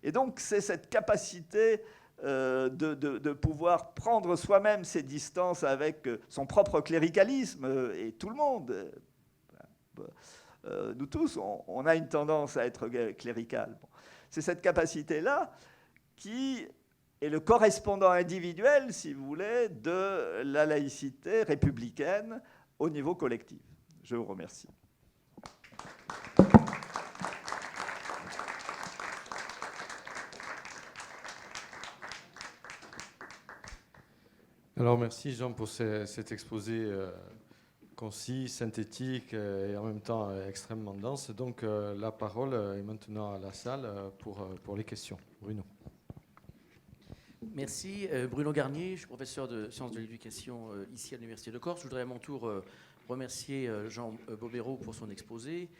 B: Et donc, c'est cette capacité de pouvoir prendre soi-même ses distances avec son propre cléricalisme, et tout le monde, nous tous, on a une tendance à être clérical. Bon. C'est cette capacité-là qui est le correspondant individuel, si vous voulez, de la laïcité républicaine au niveau collectif. Je vous remercie.
A: Alors merci Jean pour cet exposé concis, synthétique et en même temps extrêmement dense. Donc la parole est maintenant à la salle pour les questions. Bruno.
C: Merci. Bruno Garnier, je suis professeur de sciences de l'éducation ici à l'Université de Corse. Je voudrais à mon tour remercier Jean Bobéro pour son exposé,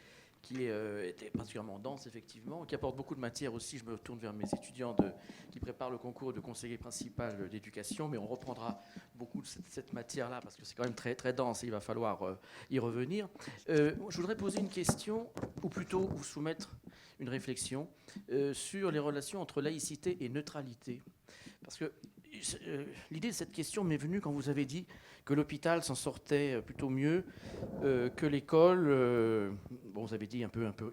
C: qui était particulièrement dense, effectivement, qui apporte beaucoup de matière aussi. Je me tourne vers mes étudiants qui préparent le concours de conseiller principal d'éducation, mais on reprendra beaucoup de cette matière-là, parce que c'est quand même très, très dense et il va falloir y revenir. Je voudrais poser une question, ou plutôt vous soumettre une réflexion sur les relations entre laïcité et neutralité. Parce que l'idée de cette question m'est venue quand vous avez dit que l'hôpital s'en sortait plutôt mieux que l'école. Bon, vous avez dit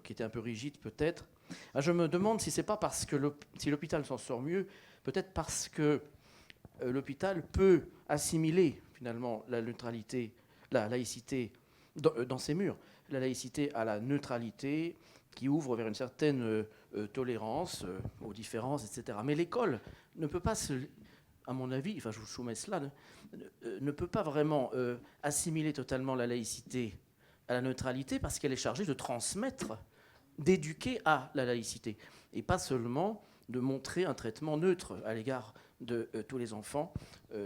C: qui était un peu rigide peut-être. Alors, je me demande si c'est pas parce que si l'hôpital s'en sort mieux, peut-être parce que l'hôpital peut assimiler finalement la neutralité, la laïcité dans ses murs, la laïcité à la neutralité qui ouvre vers une certaine tolérance aux différences, etc. Mais l'école ne peut pas à mon avis, enfin je vous soumets cela, ne peut pas vraiment assimiler totalement la laïcité à la neutralité parce qu'elle est chargée de transmettre, d'éduquer à la laïcité et pas seulement de montrer un traitement neutre à l'égard de tous les enfants,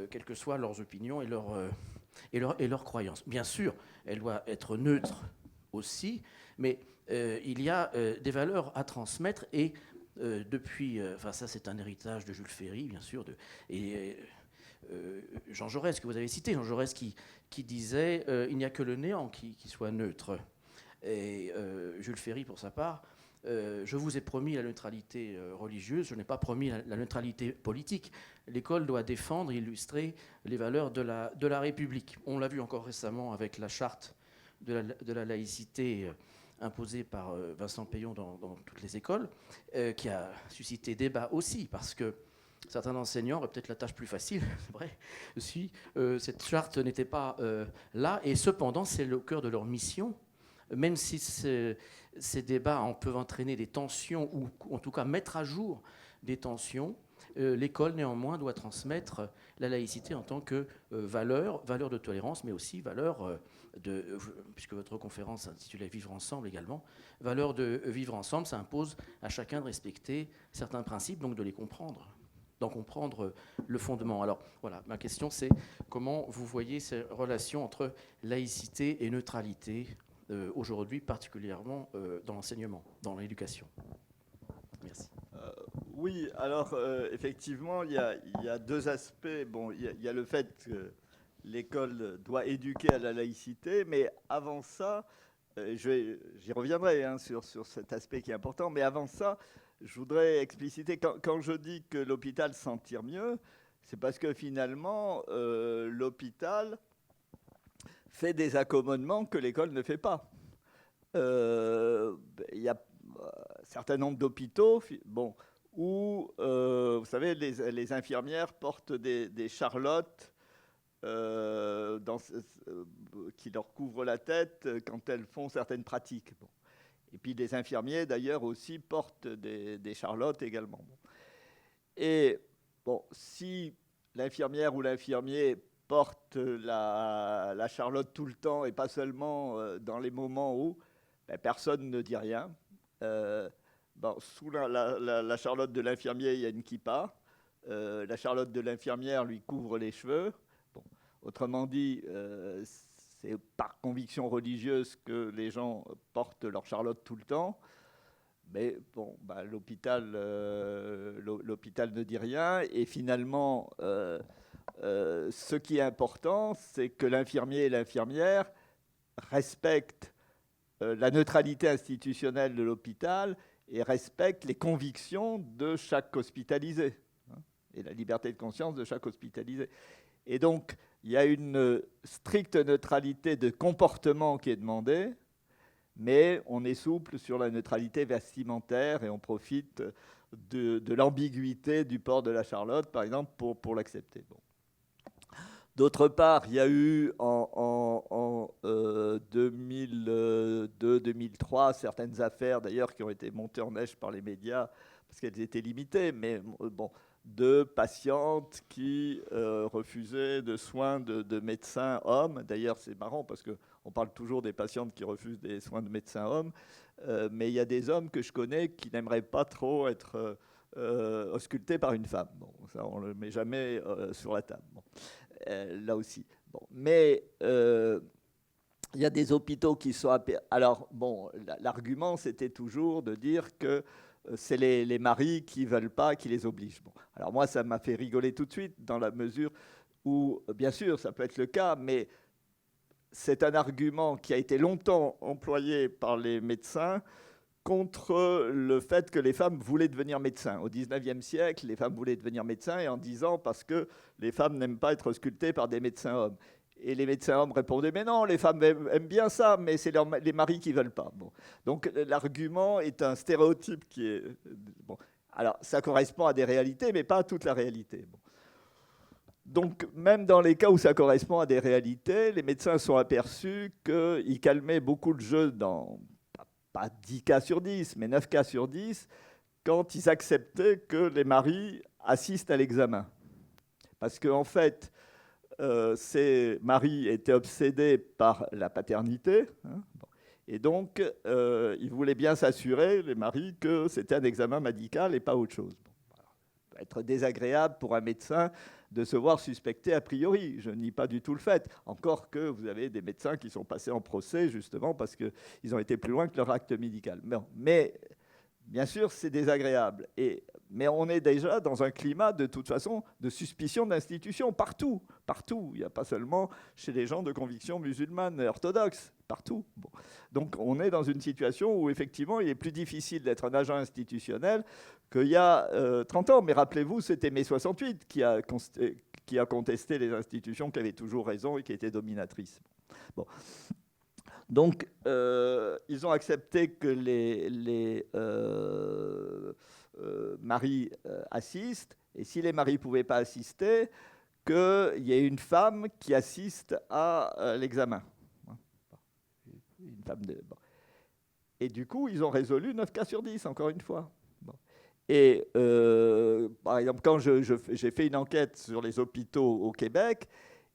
C: quelles que soient leurs opinions et leurs croyances. Bien sûr, elle doit être neutre aussi, mais il y a des valeurs à transmettre et depuis, enfin ça c'est un héritage de Jules Ferry, bien sûr, et Jean Jaurès, que vous avez cité, Jean Jaurès qui disait il n'y a que le néant qui soit neutre. Et Jules Ferry, pour sa part, je vous ai promis la neutralité religieuse, je n'ai pas promis la neutralité politique. L'école doit défendre, illustrer les valeurs de la République. On l'a vu encore récemment avec la charte de la laïcité imposée par Vincent Payon dans toutes les écoles, qui a suscité débat aussi, parce que certains enseignants auraient peut-être la tâche plus facile, c'est vrai, si cette charte n'était pas là. Et cependant, c'est au cœur de leur mission, même si ces débats peuvent entraîner des tensions, ou en tout cas mettre à jour des tensions, l'école néanmoins doit transmettre la laïcité en tant que valeur de tolérance, mais aussi valeur puisque votre conférence s'intitulait Vivre ensemble également, valeur de vivre ensemble, ça impose à chacun de respecter certains principes, donc de les comprendre, d'en comprendre le fondement. Alors voilà, ma question c'est comment vous voyez ces relations entre laïcité et neutralité aujourd'hui, particulièrement dans l'enseignement, dans l'éducation. Merci.
B: Oui, alors effectivement, il y a deux aspects. Bon, il y a le fait que l'école doit éduquer à la laïcité, mais avant ça, j'y reviendrai sur cet aspect qui est important, mais avant ça, je voudrais expliciter, quand je dis que l'hôpital s'en tire mieux, c'est parce que finalement, l'hôpital fait des accommodements que l'école ne fait pas. Il y a un certain nombre d'hôpitaux où, vous savez, les infirmières portent des charlottes qui leur couvrent la tête quand elles font certaines pratiques. Bon. Et puis les infirmiers, d'ailleurs, aussi portent des charlottes également. Et bon, si l'infirmière ou l'infirmier porte la charlotte tout le temps et pas seulement dans les moments où personne ne dit rien, sous la charlotte de l'infirmier, il y a une kippa. La charlotte de l'infirmière lui couvre les cheveux. Bon, autrement dit, c'est par conviction religieuse que les gens portent leur charlotte tout le temps. Mais bon, l'hôpital ne dit rien. Et finalement, ce qui est important, c'est que l'infirmier et l'infirmière respectent la neutralité institutionnelle de l'hôpital et respectent les convictions de chaque hospitalisé et la liberté de conscience de chaque hospitalisé. Et donc, il y a une stricte neutralité de comportement qui est demandée, mais on est souple sur la neutralité vestimentaire et on profite de l'ambiguïté du port de la charlotte, par exemple, pour l'accepter. Bon. D'autre part, il y a eu en 2002-2003 certaines affaires, d'ailleurs, qui ont été montées en neige par les médias parce qu'elles étaient limitées, mais bon, de patientes qui refusaient de soins de médecins hommes. D'ailleurs, c'est marrant parce qu'on parle toujours des patientes qui refusent des soins de médecins hommes, mais il y a des hommes que je connais qui n'aimeraient pas trop être auscultés par une femme. Bon, ça, on ne le met jamais sur la table. Bon. Là aussi. Bon. Mais il y a des hôpitaux qui sont... Alors, bon, l'argument, c'était toujours de dire que c'est les maris qui ne veulent pas, qui les obligent. Bon. Alors moi, ça m'a fait rigoler tout de suite, dans la mesure où, bien sûr, ça peut être le cas, mais c'est un argument qui a été longtemps employé par les médecins contre le fait que les femmes voulaient devenir médecins. Au XIXe siècle, les femmes voulaient devenir médecins et en disant parce que les femmes n'aiment pas être auscultées par des médecins hommes. Et les médecins hommes répondaient, mais non, les femmes aiment bien ça, mais c'est les maris qui ne veulent pas. Bon. Donc l'argument est un stéréotype qui est... Bon. Alors ça correspond à des réalités, mais pas à toute la réalité. Bon. Donc même dans les cas où ça correspond à des réalités, les médecins sont aperçus qu'ils calmaient beaucoup le jeu dans... pas 10 cas sur 10, mais 9 cas sur 10, quand ils acceptaient que les maris assistent à l'examen. Parce qu'en fait, Marie était obsédée par la paternité, hein, bon. Et donc il voulait bien s'assurer, les maris, que c'était un examen médical et pas autre chose. Bon, voilà. Ça peut être désagréable pour un médecin de se voir suspecté a priori. Je nie pas du tout le fait. Encore que vous avez des médecins qui sont passés en procès justement parce qu'ils ont été plus loin que leur acte médical. Mais bien sûr, c'est désagréable. Mais on est déjà dans un climat, de toute façon, de suspicion d'institutions, partout. Partout. Il n'y a pas seulement chez les gens de conviction musulmane orthodoxe. Partout. Bon. Donc on est dans une situation où, effectivement, il est plus difficile d'être un agent institutionnel qu'il y a 30 ans. Mais rappelez-vous, c'était mai 68 qui a contesté les institutions qui avaient toujours raison et qui étaient dominatrices. Bon. Donc, ils ont accepté que les maris assistent, et si les maris ne pouvaient pas assister, qu'il y ait une femme qui assiste à l'examen. Une femme bon. Et du coup, ils ont résolu 9 cas sur 10, encore une fois. Bon. Et par exemple, quand j'ai fait une enquête sur les hôpitaux au Québec,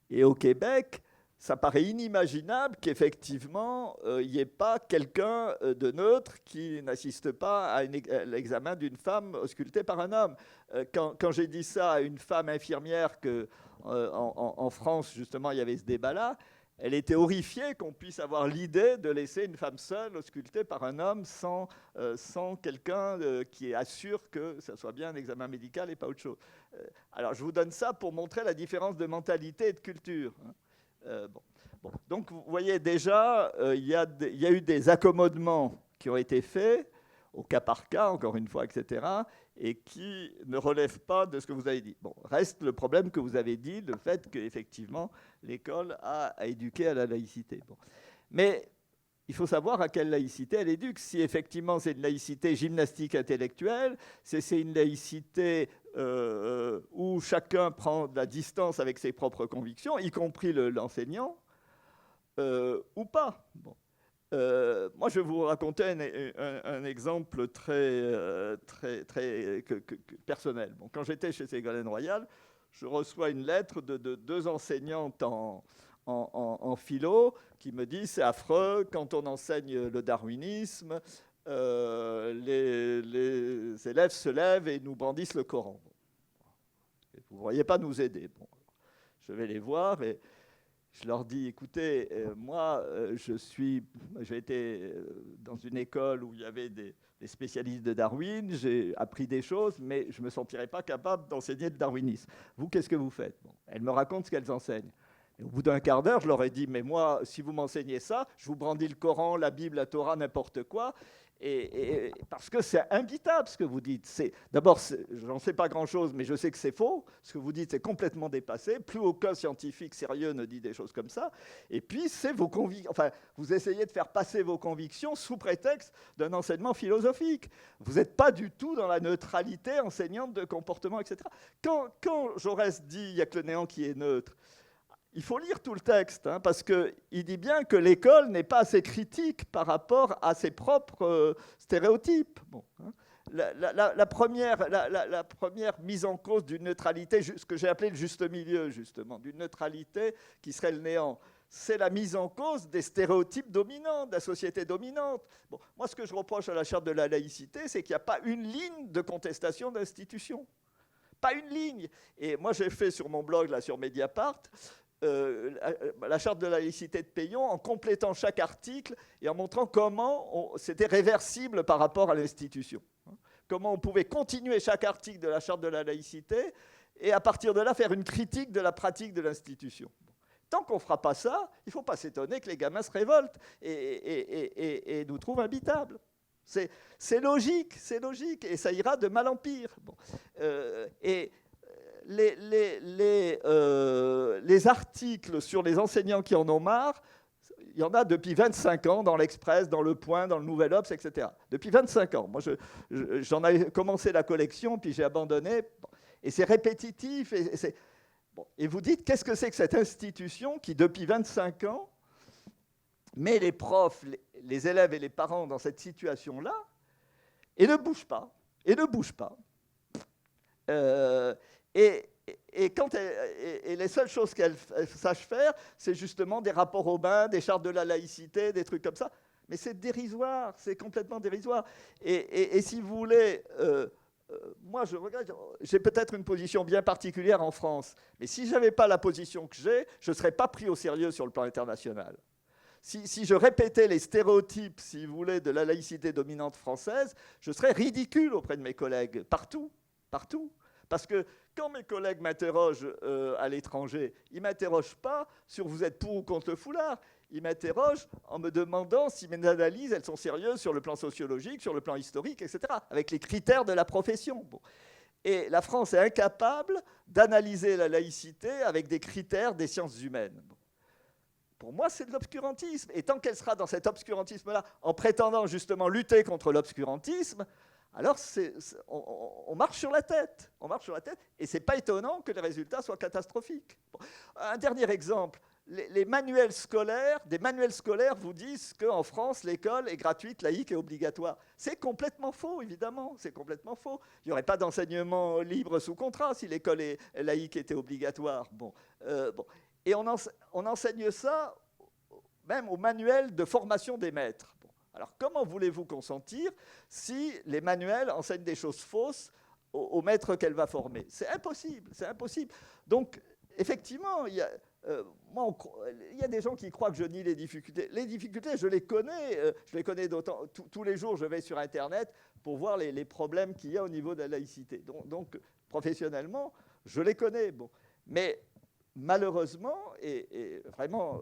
B: et au Québec, ça paraît inimaginable qu'effectivement, il n'y ait pas quelqu'un de neutre qui n'assiste pas à l'examen d'une femme auscultée par un homme. Quand j'ai dit ça à une femme infirmière qu'en France, justement, il y avait ce débat-là, elle était horrifiée qu'on puisse avoir l'idée de laisser une femme seule auscultée par un homme sans quelqu'un qui assure que ça soit bien un examen médical et pas autre chose. Alors, je vous donne ça pour montrer la différence de mentalité et de culture. Bon. Donc, vous voyez déjà, il y a eu des accommodements qui ont été faits, au cas par cas, encore une fois, etc., et qui ne relèvent pas de ce que vous avez dit. Bon, reste le problème que vous avez dit, le fait qu'effectivement, l'école a éduqué à la laïcité. Bon. Mais il faut savoir à quelle laïcité elle éduque. Si effectivement c'est une laïcité gymnastique intellectuelle, c'est une laïcité où chacun prend de la distance avec ses propres convictions, y compris l'enseignant, ou pas. Bon. Moi, je vais vous raconter un exemple très personnel. Bon, quand j'étais chez Ségolène Royal, je reçois une lettre de 2 enseignantes en philo qui me disent « c'est affreux, quand on enseigne le darwinisme, les élèves se lèvent et nous brandissent le Coran. Vous ne pourriez pas nous aider. » Bon, je vais les voir et je leur dis, écoutez, moi, j'ai été dans une école où il y avait des spécialistes de Darwin, j'ai appris des choses, mais je ne me sentirais pas capable d'enseigner le darwinisme. Vous, qu'est-ce que vous faites? Bon, elles me racontent ce qu'elles enseignent. Et au bout d'un quart d'heure, je leur ai dit, mais moi, si vous m'enseignez ça, je vous brandis le Coran, la Bible, la Torah, n'importe quoi. Et parce que c'est imbitable ce que vous dites. D'abord, j'en sais pas grand-chose, mais je sais que c'est faux. Ce que vous dites, c'est complètement dépassé. Plus aucun scientifique sérieux ne dit des choses comme ça. Et puis, c'est vos convictions. Enfin, vous essayez de faire passer vos convictions sous prétexte d'un enseignement philosophique. Vous n'êtes pas du tout dans la neutralité enseignante de comportement, etc. Quand Jaurès dit « il n'y a que le néant qui est neutre », il faut lire tout le texte, hein, parce qu'il dit bien que l'école n'est pas assez critique par rapport à ses propres stéréotypes. Bon, hein. La première mise en cause d'une neutralité, ce que j'ai appelé le juste milieu, justement, d'une neutralité qui serait le néant, c'est la mise en cause des stéréotypes dominants, de la société dominante. Bon, moi, ce que je reproche à la charte de la laïcité, c'est qu'il n'y a pas une ligne de contestation d'institutions. Pas une ligne. Et moi, j'ai fait sur mon blog, là, sur Mediapart, la charte de la laïcité de Peyon en complétant chaque article et en montrant comment c'était réversible par rapport à l'institution. Comment on pouvait continuer chaque article de la charte de la laïcité et à partir de là faire une critique de la pratique de l'institution. Tant qu'on ne fera pas ça, il ne faut pas s'étonner que les gamins se révoltent et nous trouvent imbitables. C'est logique, et ça ira de mal en pire. Bon. Les articles sur les enseignants qui en ont marre, il y en a depuis 25 ans dans l'Express, dans Le Point, dans le Nouvel Obs, etc. Depuis 25 ans. Moi, j'en avais commencé la collection, puis j'ai abandonné. Et c'est répétitif. Et vous dites, qu'est-ce que c'est que cette institution qui, depuis 25 ans, met les profs, les élèves et les parents dans cette situation-là, et ne bouge pas. Et et les seules choses qu'elle sache faire, c'est justement des rapports aux bains, des chartes de la laïcité, des trucs comme ça. Mais c'est dérisoire, c'est complètement dérisoire. Et si vous voulez, moi je regrette, j'ai peut-être une position bien particulière en France, mais si je n'avais pas la position que j'ai, je ne serais pas pris au sérieux sur le plan international. Si je répétais les stéréotypes, si vous voulez, de la laïcité dominante française, je serais ridicule auprès de mes collègues, partout, partout. Parce que quand mes collègues m'interrogent à l'étranger, ils ne m'interrogent pas sur vous êtes pour ou contre le foulard. Ils m'interrogent en me demandant si mes analyses, elles sont sérieuses sur le plan sociologique, sur le plan historique, etc., avec les critères de la profession. Bon. Et la France est incapable d'analyser la laïcité avec des critères des sciences humaines. Bon. Pour moi, c'est de l'obscurantisme. Et tant qu'elle sera dans cet obscurantisme-là, en prétendant justement lutter contre l'obscurantisme, alors on marche sur la tête. On marche sur la tête. Et ce n'est pas étonnant que les résultats soient catastrophiques. Bon. Un dernier exemple. Les manuels scolaires, des manuels scolaires vous disent qu'en France, l'école est gratuite, laïque et obligatoire. C'est complètement faux, évidemment. C'est complètement faux. Il n'y aurait pas d'enseignement libre sous contrat si l'école laïque était obligatoire. Bon. Et on enseigne ça même au manuel de formation des maîtres. Bon. Alors comment voulez-vous consentir si les manuels enseignent des choses fausses aux maîtres qu'elle va former? C'est impossible, c'est impossible. Donc, effectivement, il y a des gens qui croient que je nie les difficultés. Les difficultés, je les connais d'autant. Tous les jours, je vais sur Internet pour voir les problèmes qu'il y a au niveau de la laïcité. Donc professionnellement, je les connais. Bon. Mais malheureusement, et vraiment,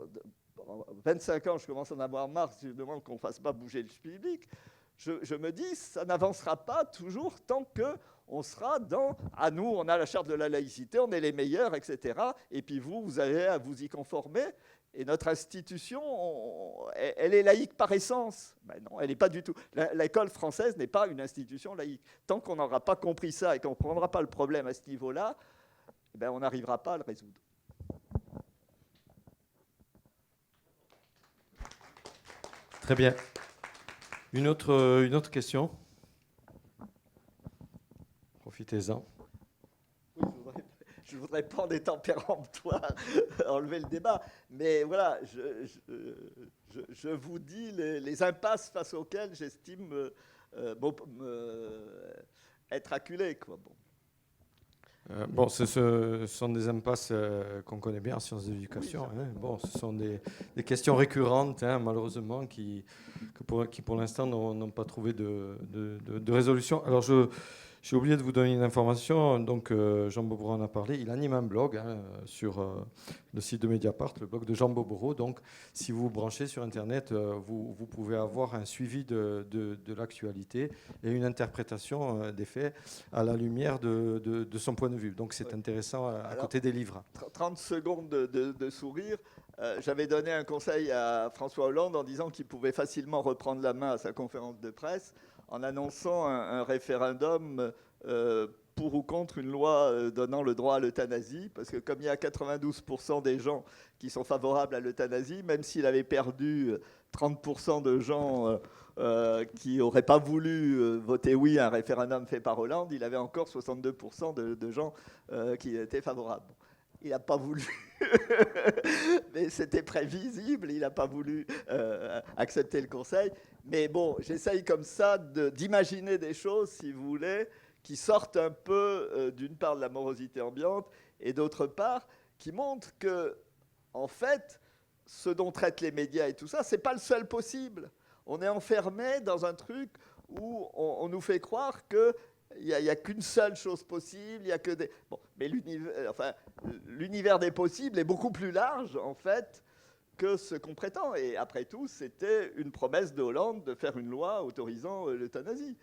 B: 25 ans, je commence à en avoir marre, si je demande qu'on ne fasse pas bouger le public, je me dis, ça n'avancera pas toujours tant qu'on sera dans « à nous, on a la charte de la laïcité, on est les meilleurs, etc. » Et puis vous allez à vous y conformer. Et notre institution, elle est laïque par essence. Ben non, elle n'est pas du tout. L'école française n'est pas une institution laïque. Tant qu'on n'aura pas compris ça et qu'on ne prendra pas le problème à ce niveau-là, ben on n'arrivera pas à le résoudre.
A: Très bien. Une autre question. Profitez-en.
B: Oui, je ne voudrais pas en étant péremptoire enlever le débat, mais voilà, je vous dis les impasses face auxquelles j'estime être acculé. Quoi. Bon.
A: Ce sont des impasses qu'on connaît bien en sciences de l'éducation. Oui, hein. Ce sont des questions récurrentes, hein, malheureusement, qui pour l'instant n'ont pas trouvé de résolution. Alors, j'ai oublié de vous donner une information. Donc, Jean Bobero en a parlé. Il anime un blog sur le site de Mediapart, le blog de Jean Bobero. Donc, si vous vous branchez sur Internet, vous pouvez avoir un suivi de l'actualité et une interprétation des faits à la lumière de son point de vue. Donc, c'est intéressant à côté des livres.
B: 30 secondes de sourire. J'avais donné un conseil à François Hollande en disant qu'il pouvait facilement reprendre la main à sa conférence de presse en annonçant un référendum pour ou contre une loi donnant le droit à l'euthanasie, parce que comme il y a 92% des gens qui sont favorables à l'euthanasie, même s'il avait perdu 30% de gens qui n'auraient pas voulu voter oui à un référendum fait par Hollande, il avait encore 62% de gens qui étaient favorables. Il n'a pas voulu, mais c'était prévisible, il n'a pas voulu accepter le conseil. Mais bon, j'essaye comme ça d'imaginer des choses, si vous voulez, qui sortent un peu, d'une part, de la morosité ambiante, et d'autre part, qui montrent que, en fait, ce dont traitent les médias et tout ça, c'est pas le seul possible. On est enfermé dans un truc où on nous fait croire que il n'y a qu'une seule chose possible, il y a que des... Bon, mais l'univers des possibles est beaucoup plus large, en fait, que ce qu'on prétend. Et après tout, c'était une promesse de Hollande de faire une loi autorisant l'euthanasie.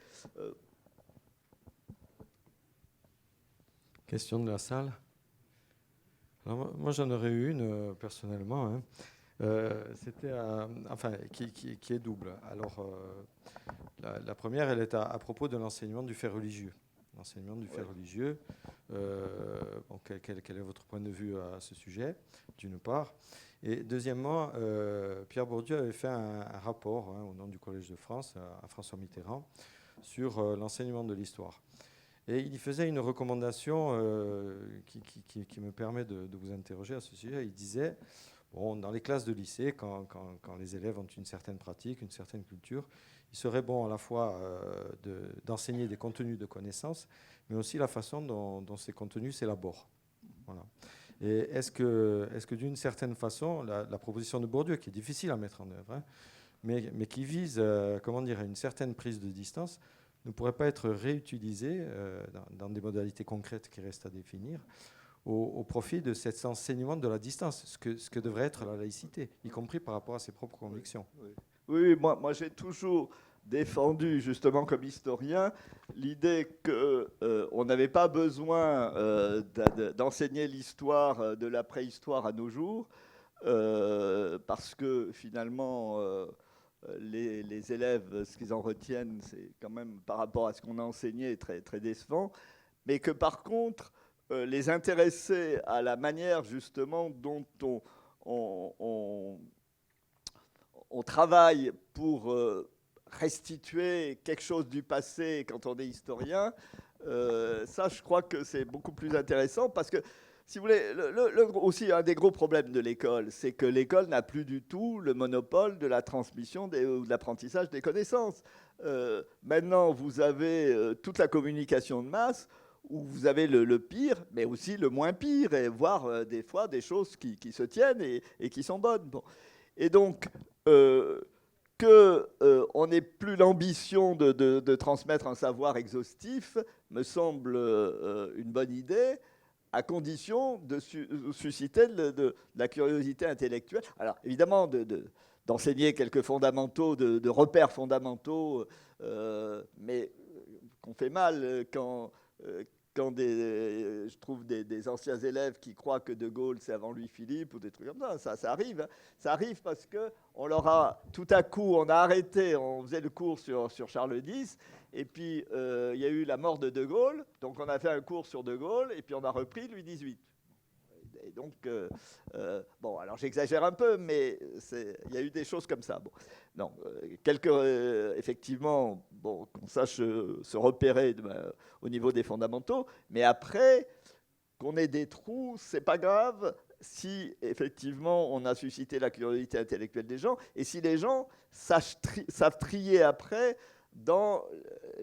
A: Question de la salle. Alors, moi, j'en aurais eu une, personnellement. Hein. C'était qui est double. Alors, la première, elle est à propos de l'enseignement du fait religieux. L'enseignement du fait religieux. Quel est votre point de vue à ce sujet, d'une part. Et deuxièmement, Pierre Bourdieu avait fait un rapport au nom du Collège de France, à François Mitterrand, sur l'enseignement de l'histoire. Et il faisait une recommandation qui me permet de vous interroger à ce sujet. Il disait, bon, dans les classes de lycée, quand les élèves ont une certaine pratique, une certaine culture, il serait bon à la fois d'enseigner des contenus de connaissances, mais aussi la façon dont ces contenus s'élaborent. Voilà. Et est-ce que d'une certaine façon, la proposition de Bourdieu, qui est difficile à mettre en œuvre, hein, mais qui vise comment dire, une certaine prise de distance, ne pourrait pas être réutilisée dans des modalités concrètes qui restent à définir, au profit de cet enseignement de la distance, ce que devrait être la laïcité, y compris par rapport à ses propres convictions.
B: Oui, moi j'ai toujours défendu, justement comme historien, l'idée qu'on n'avait pas besoin d'enseigner l'histoire de la préhistoire à nos jours, parce que finalement, les élèves, ce qu'ils en retiennent, c'est quand même, par rapport à ce qu'on a enseigné, très, très décevant, mais que par contre, les intéresser à la manière justement dont on travaille pour restituer quelque chose du passé quand on est historien, ça je crois que c'est beaucoup plus intéressant parce que, si vous voulez, aussi un des gros problèmes de l'école, c'est que l'école n'a plus du tout le monopole de la transmission ou de l'apprentissage des connaissances. Maintenant, vous avez toute la communication de masse où vous avez le pire, mais aussi le moins pire, et voire des fois des choses qui se tiennent et qui sont bonnes. Bon. Et donc, qu'on n'ait plus l'ambition de transmettre un savoir exhaustif me semble une bonne idée, à condition de susciter de la curiosité intellectuelle. Alors, évidemment, d'enseigner quelques fondamentaux, de repères fondamentaux, mais qu'on fait mal quand je trouve des anciens élèves qui croient que De Gaulle, c'est avant Louis-Philippe, ou des trucs comme ça. Ça arrive. Hein. Ça arrive parce qu'on leur a, tout à coup, on a arrêté, on faisait le cours sur Charles X, et puis il y a eu la mort de De Gaulle, donc on a fait un cours sur De Gaulle, et puis on a repris Louis XVIII. Et donc, bon, alors j'exagère un peu, mais il y a eu des choses comme ça. Bon, non, effectivement, bon, qu'on sache se repérer au niveau des fondamentaux, mais après, qu'on ait des trous, c'est pas grave si effectivement on a suscité la curiosité intellectuelle des gens et si les gens savent trier après dans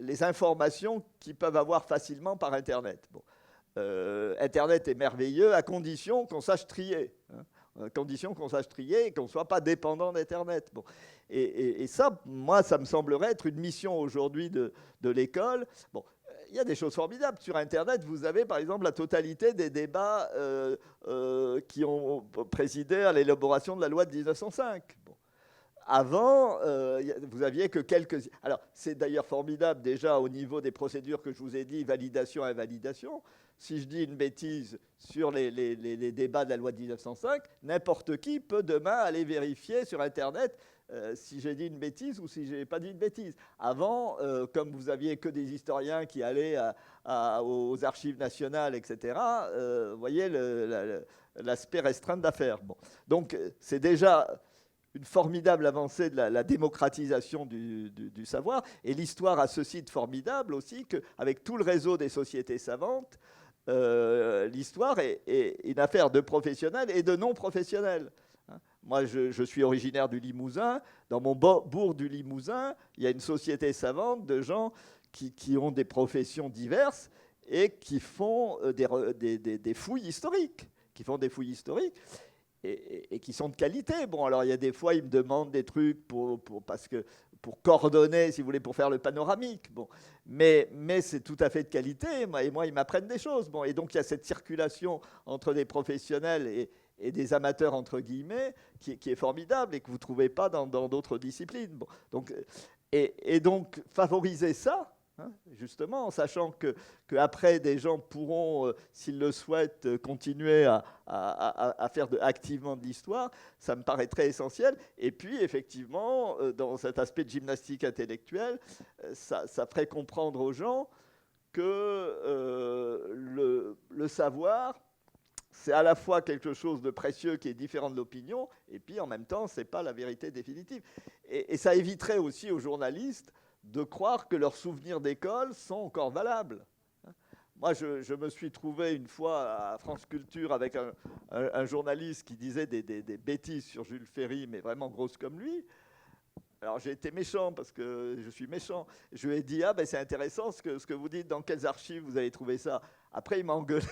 B: les informations qu'ils peuvent avoir facilement par Internet. Bon. Internet est merveilleux à condition qu'on sache trier. Hein, à condition qu'on sache trier et qu'on ne soit pas dépendant d'Internet. Bon. Et ça, moi, ça me semblerait être une mission aujourd'hui de l'école. Bon, il y a des choses formidables. Sur Internet, vous avez, par exemple, la totalité des débats qui ont présidé à l'élaboration de la loi de 1905. Bon. Avant, vous aviez que quelques... Alors, c'est d'ailleurs formidable déjà au niveau des procédures que je vous ai dit, validation, invalidation. Si je dis une bêtise sur les débats de la loi de 1905, n'importe qui peut demain aller vérifier sur Internet si j'ai dit une bêtise ou si je n'ai pas dit une bêtise. Avant, comme vous aviez que des historiens qui allaient aux archives nationales, etc., vous voyez l'aspect restreint de l'affaire. Bon. Donc, c'est déjà une formidable avancée de la démocratisation du savoir. Et l'histoire a ceci de formidable aussi, qu'avec tout le réseau des sociétés savantes, l'histoire est une affaire de professionnels et de non-professionnels. Moi, je suis originaire du Limousin. Dans mon bourg du Limousin, il y a une société savante de gens qui ont des professions diverses et qui font des fouilles historiques. Et qui sont de qualité. Bon, alors il y a des fois, ils me demandent des trucs pour coordonner, si vous voulez, pour faire le panoramique. Bon, mais c'est tout à fait de qualité. Et moi, ils m'apprennent des choses. Bon, et donc il y a cette circulation entre des professionnels et des amateurs entre guillemets qui est formidable et que vous ne trouvez pas dans d'autres disciplines. Bon, donc donc favoriser ça. Justement, en sachant qu'après, des gens pourront, s'ils le souhaitent, continuer à faire activement de l'histoire, ça me paraît très essentiel. Et puis, effectivement, dans cet aspect de gymnastique intellectuelle, ça ferait comprendre aux gens que le savoir, c'est à la fois quelque chose de précieux qui est différent de l'opinion, et puis en même temps, ce n'est pas la vérité définitive. Et ça éviterait aussi aux journalistes de croire que leurs souvenirs d'école sont encore valables. moi, je me suis trouvé une fois à France Culture avec un journaliste qui disait des bêtises sur Jules Ferry, mais vraiment grosses comme lui. Alors j'ai été méchant parce que je suis méchant. Je lui ai dit ah ben c'est intéressant ce que vous dites. Dans quelles archives vous avez trouvé ça? Après il m'a engueulé.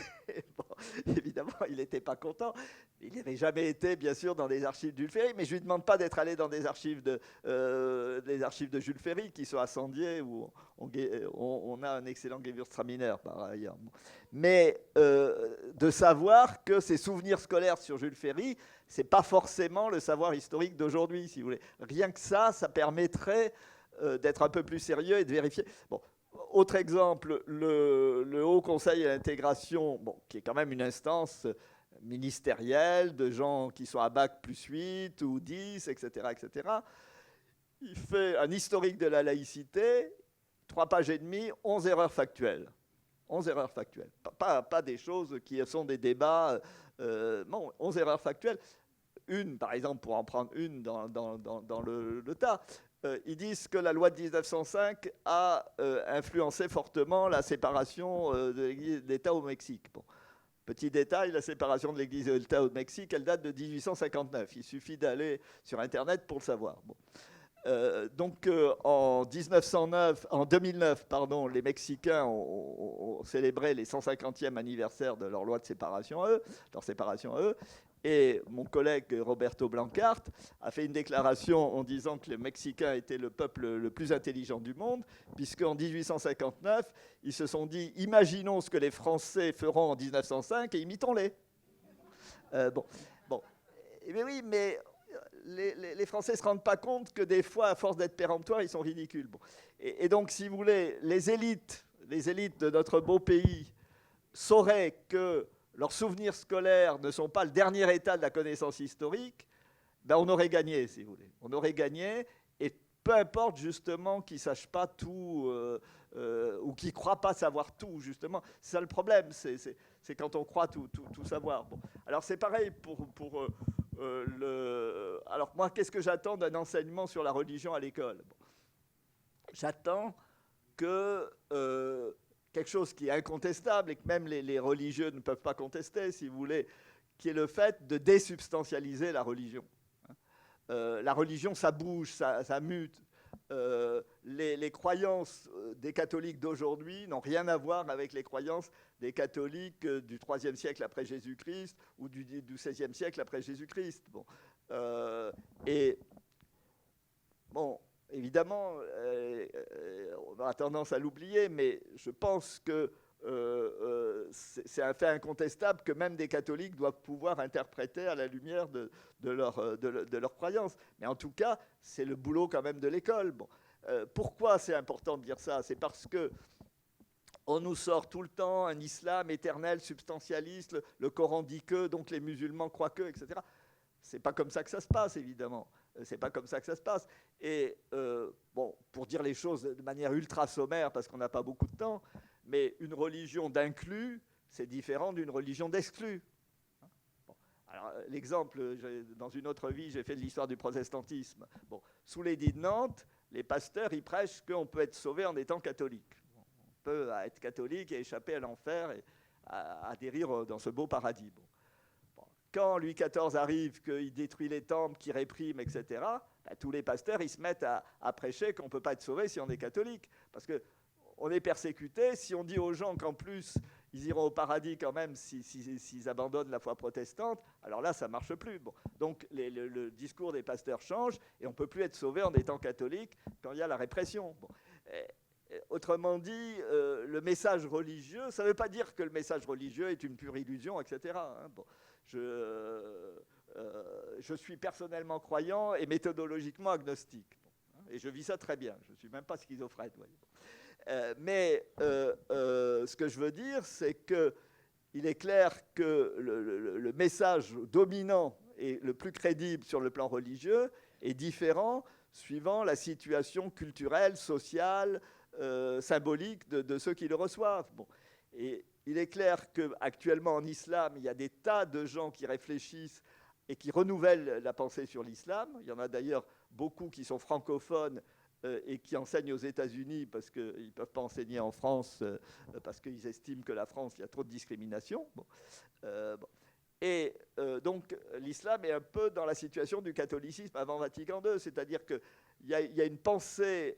B: Bon, évidemment il n'était pas content. Il n'avait jamais été bien sûr dans des archives de Jules Ferry, mais je lui demande pas d'être allé dans des archives de Jules Ferry qui sont à Sandier où on a un excellent Gewürztraminer par ailleurs. Mais de savoir que ces souvenirs scolaires sur Jules Ferry, c'est pas forcément le savoir historique d'aujourd'hui, si vous voulez. Rien que ça permettrait d'être un peu plus sérieux et de vérifier. Bon, autre exemple, le Haut Conseil à l'intégration, bon, qui est quand même une instance ministérielle de gens qui sont à bac +8 ou 10, etc., etc. Il fait un historique de la laïcité, 3 pages et demie, 11 erreurs factuelles. 11 erreurs factuelles. Pas des choses qui sont des débats. Non, 11 erreurs factuelles. Une, par exemple, pour en prendre une dans le tas, ils disent que la loi de 1905 a influencé fortement la séparation de l'État au Mexique. Bon. Petit détail, la séparation de l'Église et de l'État au Mexique, elle date de 1859. Il suffit d'aller sur Internet pour le savoir. Bon. Donc en 2009, les Mexicains ont célébré les 150e anniversaire de leur loi de séparation à eux, et mon collègue Roberto Blancart a fait une déclaration en disant que les Mexicains étaient le peuple le plus intelligent du monde, puisqu'en 1859, ils se sont dit « Imaginons ce que les Français feront en 1905 et imitons-les ». Bon. Mais oui, mais les Français ne se rendent pas compte que des fois, à force d'être péremptoires, ils sont ridicules. Bon. Et donc, si vous voulez, les élites de notre beau pays sauraient que leurs souvenirs scolaires ne sont pas le dernier état de la connaissance historique, ben on aurait gagné, si vous voulez. On aurait gagné, et peu importe justement qu'ils ne sachent pas tout, ou qu'ils ne croient pas savoir tout, justement. C'est ça le problème, c'est quand on croit tout savoir. Bon. Alors c'est pareil pour alors moi, qu'est-ce que j'attends d'un enseignement sur la religion à l'école? Bon. J'attends que quelque chose qui est incontestable et que même les religieux ne peuvent pas contester, si vous voulez, qui est le fait de désubstantialiser la religion. La religion, ça bouge, ça mute. Les croyances des catholiques d'aujourd'hui n'ont rien à voir avec les croyances des catholiques du IIIe siècle après Jésus-Christ ou du XVIe siècle après Jésus-Christ. Bon. Et bon, évidemment, on a tendance à l'oublier, mais je pense que c'est un fait incontestable que même des catholiques doivent pouvoir interpréter à la lumière de leurs croyances. Mais en tout cas, c'est le boulot quand même de l'école. Bon. Pourquoi c'est important de dire ça? C'est parce que on nous sort tout le temps un islam éternel, substantialiste, le Coran dit que, donc les musulmans croient que, etc. C'est pas comme ça que ça se passe, évidemment. C'est pas comme ça que ça se passe. Et bon, pour dire les choses de manière ultra sommaire, parce qu'on n'a pas beaucoup de temps, mais une religion d'inclus, c'est différent d'une religion d'exclus. Bon. Alors, l'exemple, dans une autre vie, j'ai fait de l'histoire du protestantisme. Bon, sous l'édit de Nantes, les pasteurs, ils prêchent qu'on peut être sauvé en étant catholique. On peut être catholique et échapper à l'enfer et à atterrir dans ce beau paradis. Bon. Quand Louis XIV arrive, qu'il détruit les temples, qu'il réprime, etc., ben, tous les pasteurs, ils se mettent à prêcher qu'on ne peut pas être sauvé si on est catholique. Parce qu'on est persécuté. Si on dit aux gens qu'en plus, ils iront au paradis quand même s'ils abandonnent la foi protestante, alors là, ça ne marche plus. Bon. Donc, le discours des pasteurs change et on ne peut plus être sauvé en étant catholique quand il y a la répression. Bon. Autrement dit, le message religieux, ça ne veut pas dire que le message religieux est une pure illusion, etc. Hein. Bon. Je suis personnellement croyant et méthodologiquement agnostique. Bon, hein, et je vis ça très bien. Je ne suis même pas schizophrène. Mais ce que je veux dire, c'est qu'il est clair que le message dominant et le plus crédible sur le plan religieux est différent suivant la situation culturelle, sociale, symbolique de ceux qui le reçoivent. Bon. Et il est clair qu'actuellement en islam, il y a des tas de gens qui réfléchissent et qui renouvellent la pensée sur l'islam. Il y en a d'ailleurs beaucoup qui sont francophones et qui enseignent aux États-Unis parce qu'ils ne peuvent pas enseigner en France parce qu'ils estiment que la France, il y a trop de discrimination. Bon. Et donc l'islam est un peu dans la situation du catholicisme avant Vatican II, c'est-à-dire qu'il y a une pensée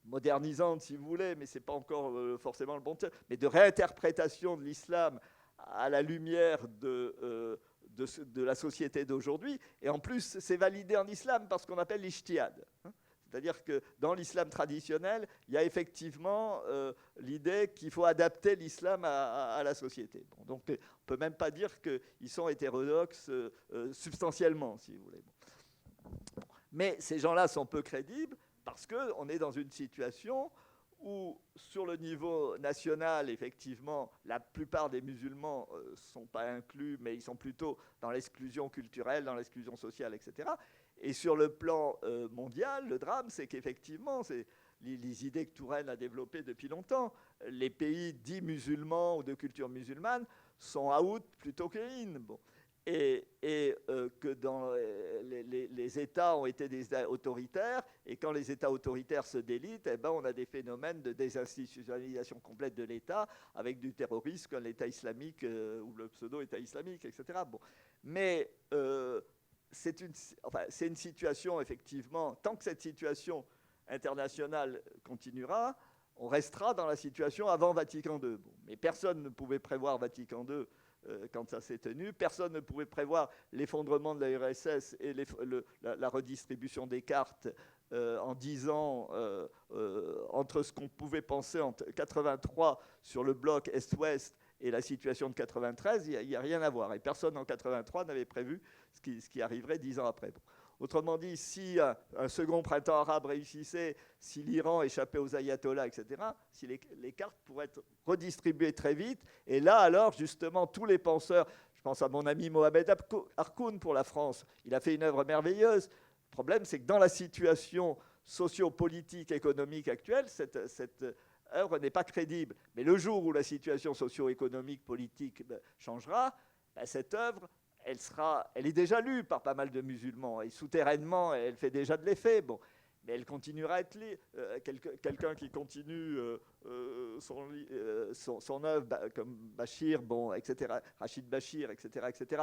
B: modernisante, si vous voulez, mais ce n'est pas encore forcément le bon terme, mais de réinterprétation de l'islam à la lumière de la société d'aujourd'hui. Et en plus, c'est validé en islam par ce qu'on appelle l'ijtihad. C'est-à-dire que dans l'islam traditionnel, il y a effectivement l'idée qu'il faut adapter l'islam à la société. Bon, donc on ne peut même pas dire qu'ils sont hétérodoxes substantiellement, si vous voulez. Bon. Mais ces gens-là sont peu crédibles parce qu'on est dans une situation où, sur le niveau national, effectivement, la plupart des musulmans ne sont pas inclus, mais ils sont plutôt dans l'exclusion culturelle, dans l'exclusion sociale, etc. Et sur le plan mondial, le drame, c'est qu'effectivement, c'est les idées que Touraine a développées depuis longtemps, les pays dits musulmans ou de culture musulmane sont out plutôt que in. Bon. Et que dans les États ont été des États autoritaires, et quand les États autoritaires se délitent, eh ben on a des phénomènes de désinstitutionnalisation complète de l'État, avec du terrorisme comme l'État islamique ou le pseudo-État islamique, etc. Bon. Mais c'est une situation, effectivement, tant que cette situation internationale continuera, on restera dans la situation avant Vatican II. Bon. Mais personne ne pouvait prévoir Vatican II quand ça s'est tenu. Personne ne pouvait prévoir l'effondrement de la URSS et la redistribution des cartes en 10 ans entre ce qu'on pouvait penser en 83 sur le bloc Est-Ouest et la situation de 93, il n'y a rien à voir. Et personne en 83 n'avait prévu ce qui arriverait 10 ans après. Bon. Autrement dit, si un second printemps arabe réussissait, si l'Iran échappait aux ayatollahs, etc., si les cartes pourraient être redistribuées très vite, et là, alors, justement, tous les penseurs, je pense à mon ami Mohamed Harkoun pour la France, il a fait une œuvre merveilleuse. Le problème, c'est que dans la situation socio-politique, économique actuelle, cette œuvre n'est pas crédible. Mais le jour où la situation socio-économique, politique changera, cette œuvre, elle est déjà lue par pas mal de musulmans. Et souterrainement, elle fait déjà de l'effet. Bon. Mais elle continuera à être lue. Quelqu'un qui continue son œuvre, comme Bachir, bon, etc., Rachid Bachir, etc., etc.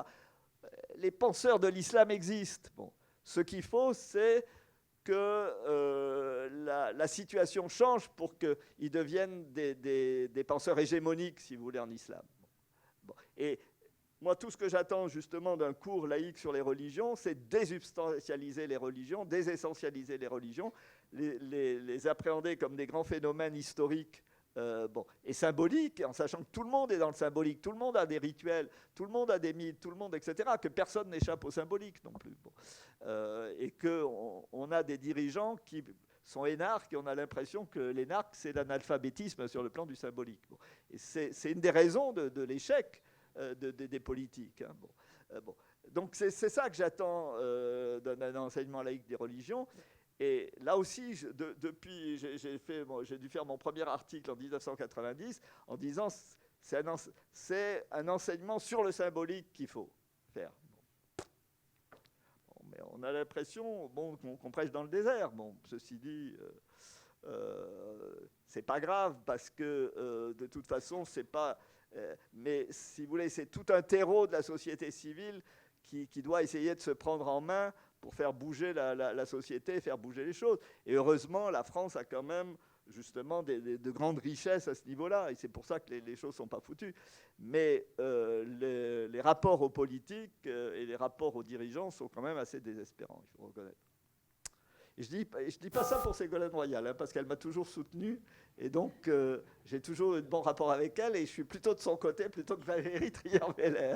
B: Les penseurs de l'islam existent. Bon. Ce qu'il faut, c'est que la situation change pour qu'ils deviennent des penseurs hégémoniques, si vous voulez, en islam. Bon. Et moi, tout ce que j'attends justement d'un cours laïque sur les religions, c'est désubstantialiser les religions, désessentialiser les religions, les appréhender comme des grands phénomènes historiques et symboliques, en sachant que tout le monde est dans le symbolique, tout le monde a des rituels, tout le monde a des mythes, tout le monde, etc., que personne n'échappe au symbolique non plus. Bon. Et qu'on a des dirigeants qui sont énarques et on a l'impression que l'énarque, c'est l'analphabétisme sur le plan du symbolique. Bon. Et c'est une des raisons de l'échec des politiques. Hein. Bon. Donc c'est ça que j'attends d'un enseignement laïque des religions. Et là aussi, depuis, j'ai dû faire mon premier article en 1990 en disant c'est un enseignement sur le symbolique qu'il faut faire. Bon, mais on a l'impression qu'on prêche dans le désert. Bon, ceci dit, c'est pas grave parce que de toute façon, c'est pas. Mais si vous voulez, c'est tout un terreau de la société civile qui doit essayer de se prendre en main pour faire bouger la société, faire bouger les choses. Et heureusement, la France a quand même justement de grandes richesses à ce niveau-là, et c'est pour ça que les choses ne sont pas foutues. Mais les rapports aux politiques et les rapports aux dirigeants sont quand même assez désespérants, il faut reconnaître. Et je dis pas ça pour Ségolène Royal, hein, parce qu'elle m'a toujours soutenu, et donc j'ai toujours eu de bons rapports avec elle, et je suis plutôt de son côté, plutôt que Valérie Trierweiler.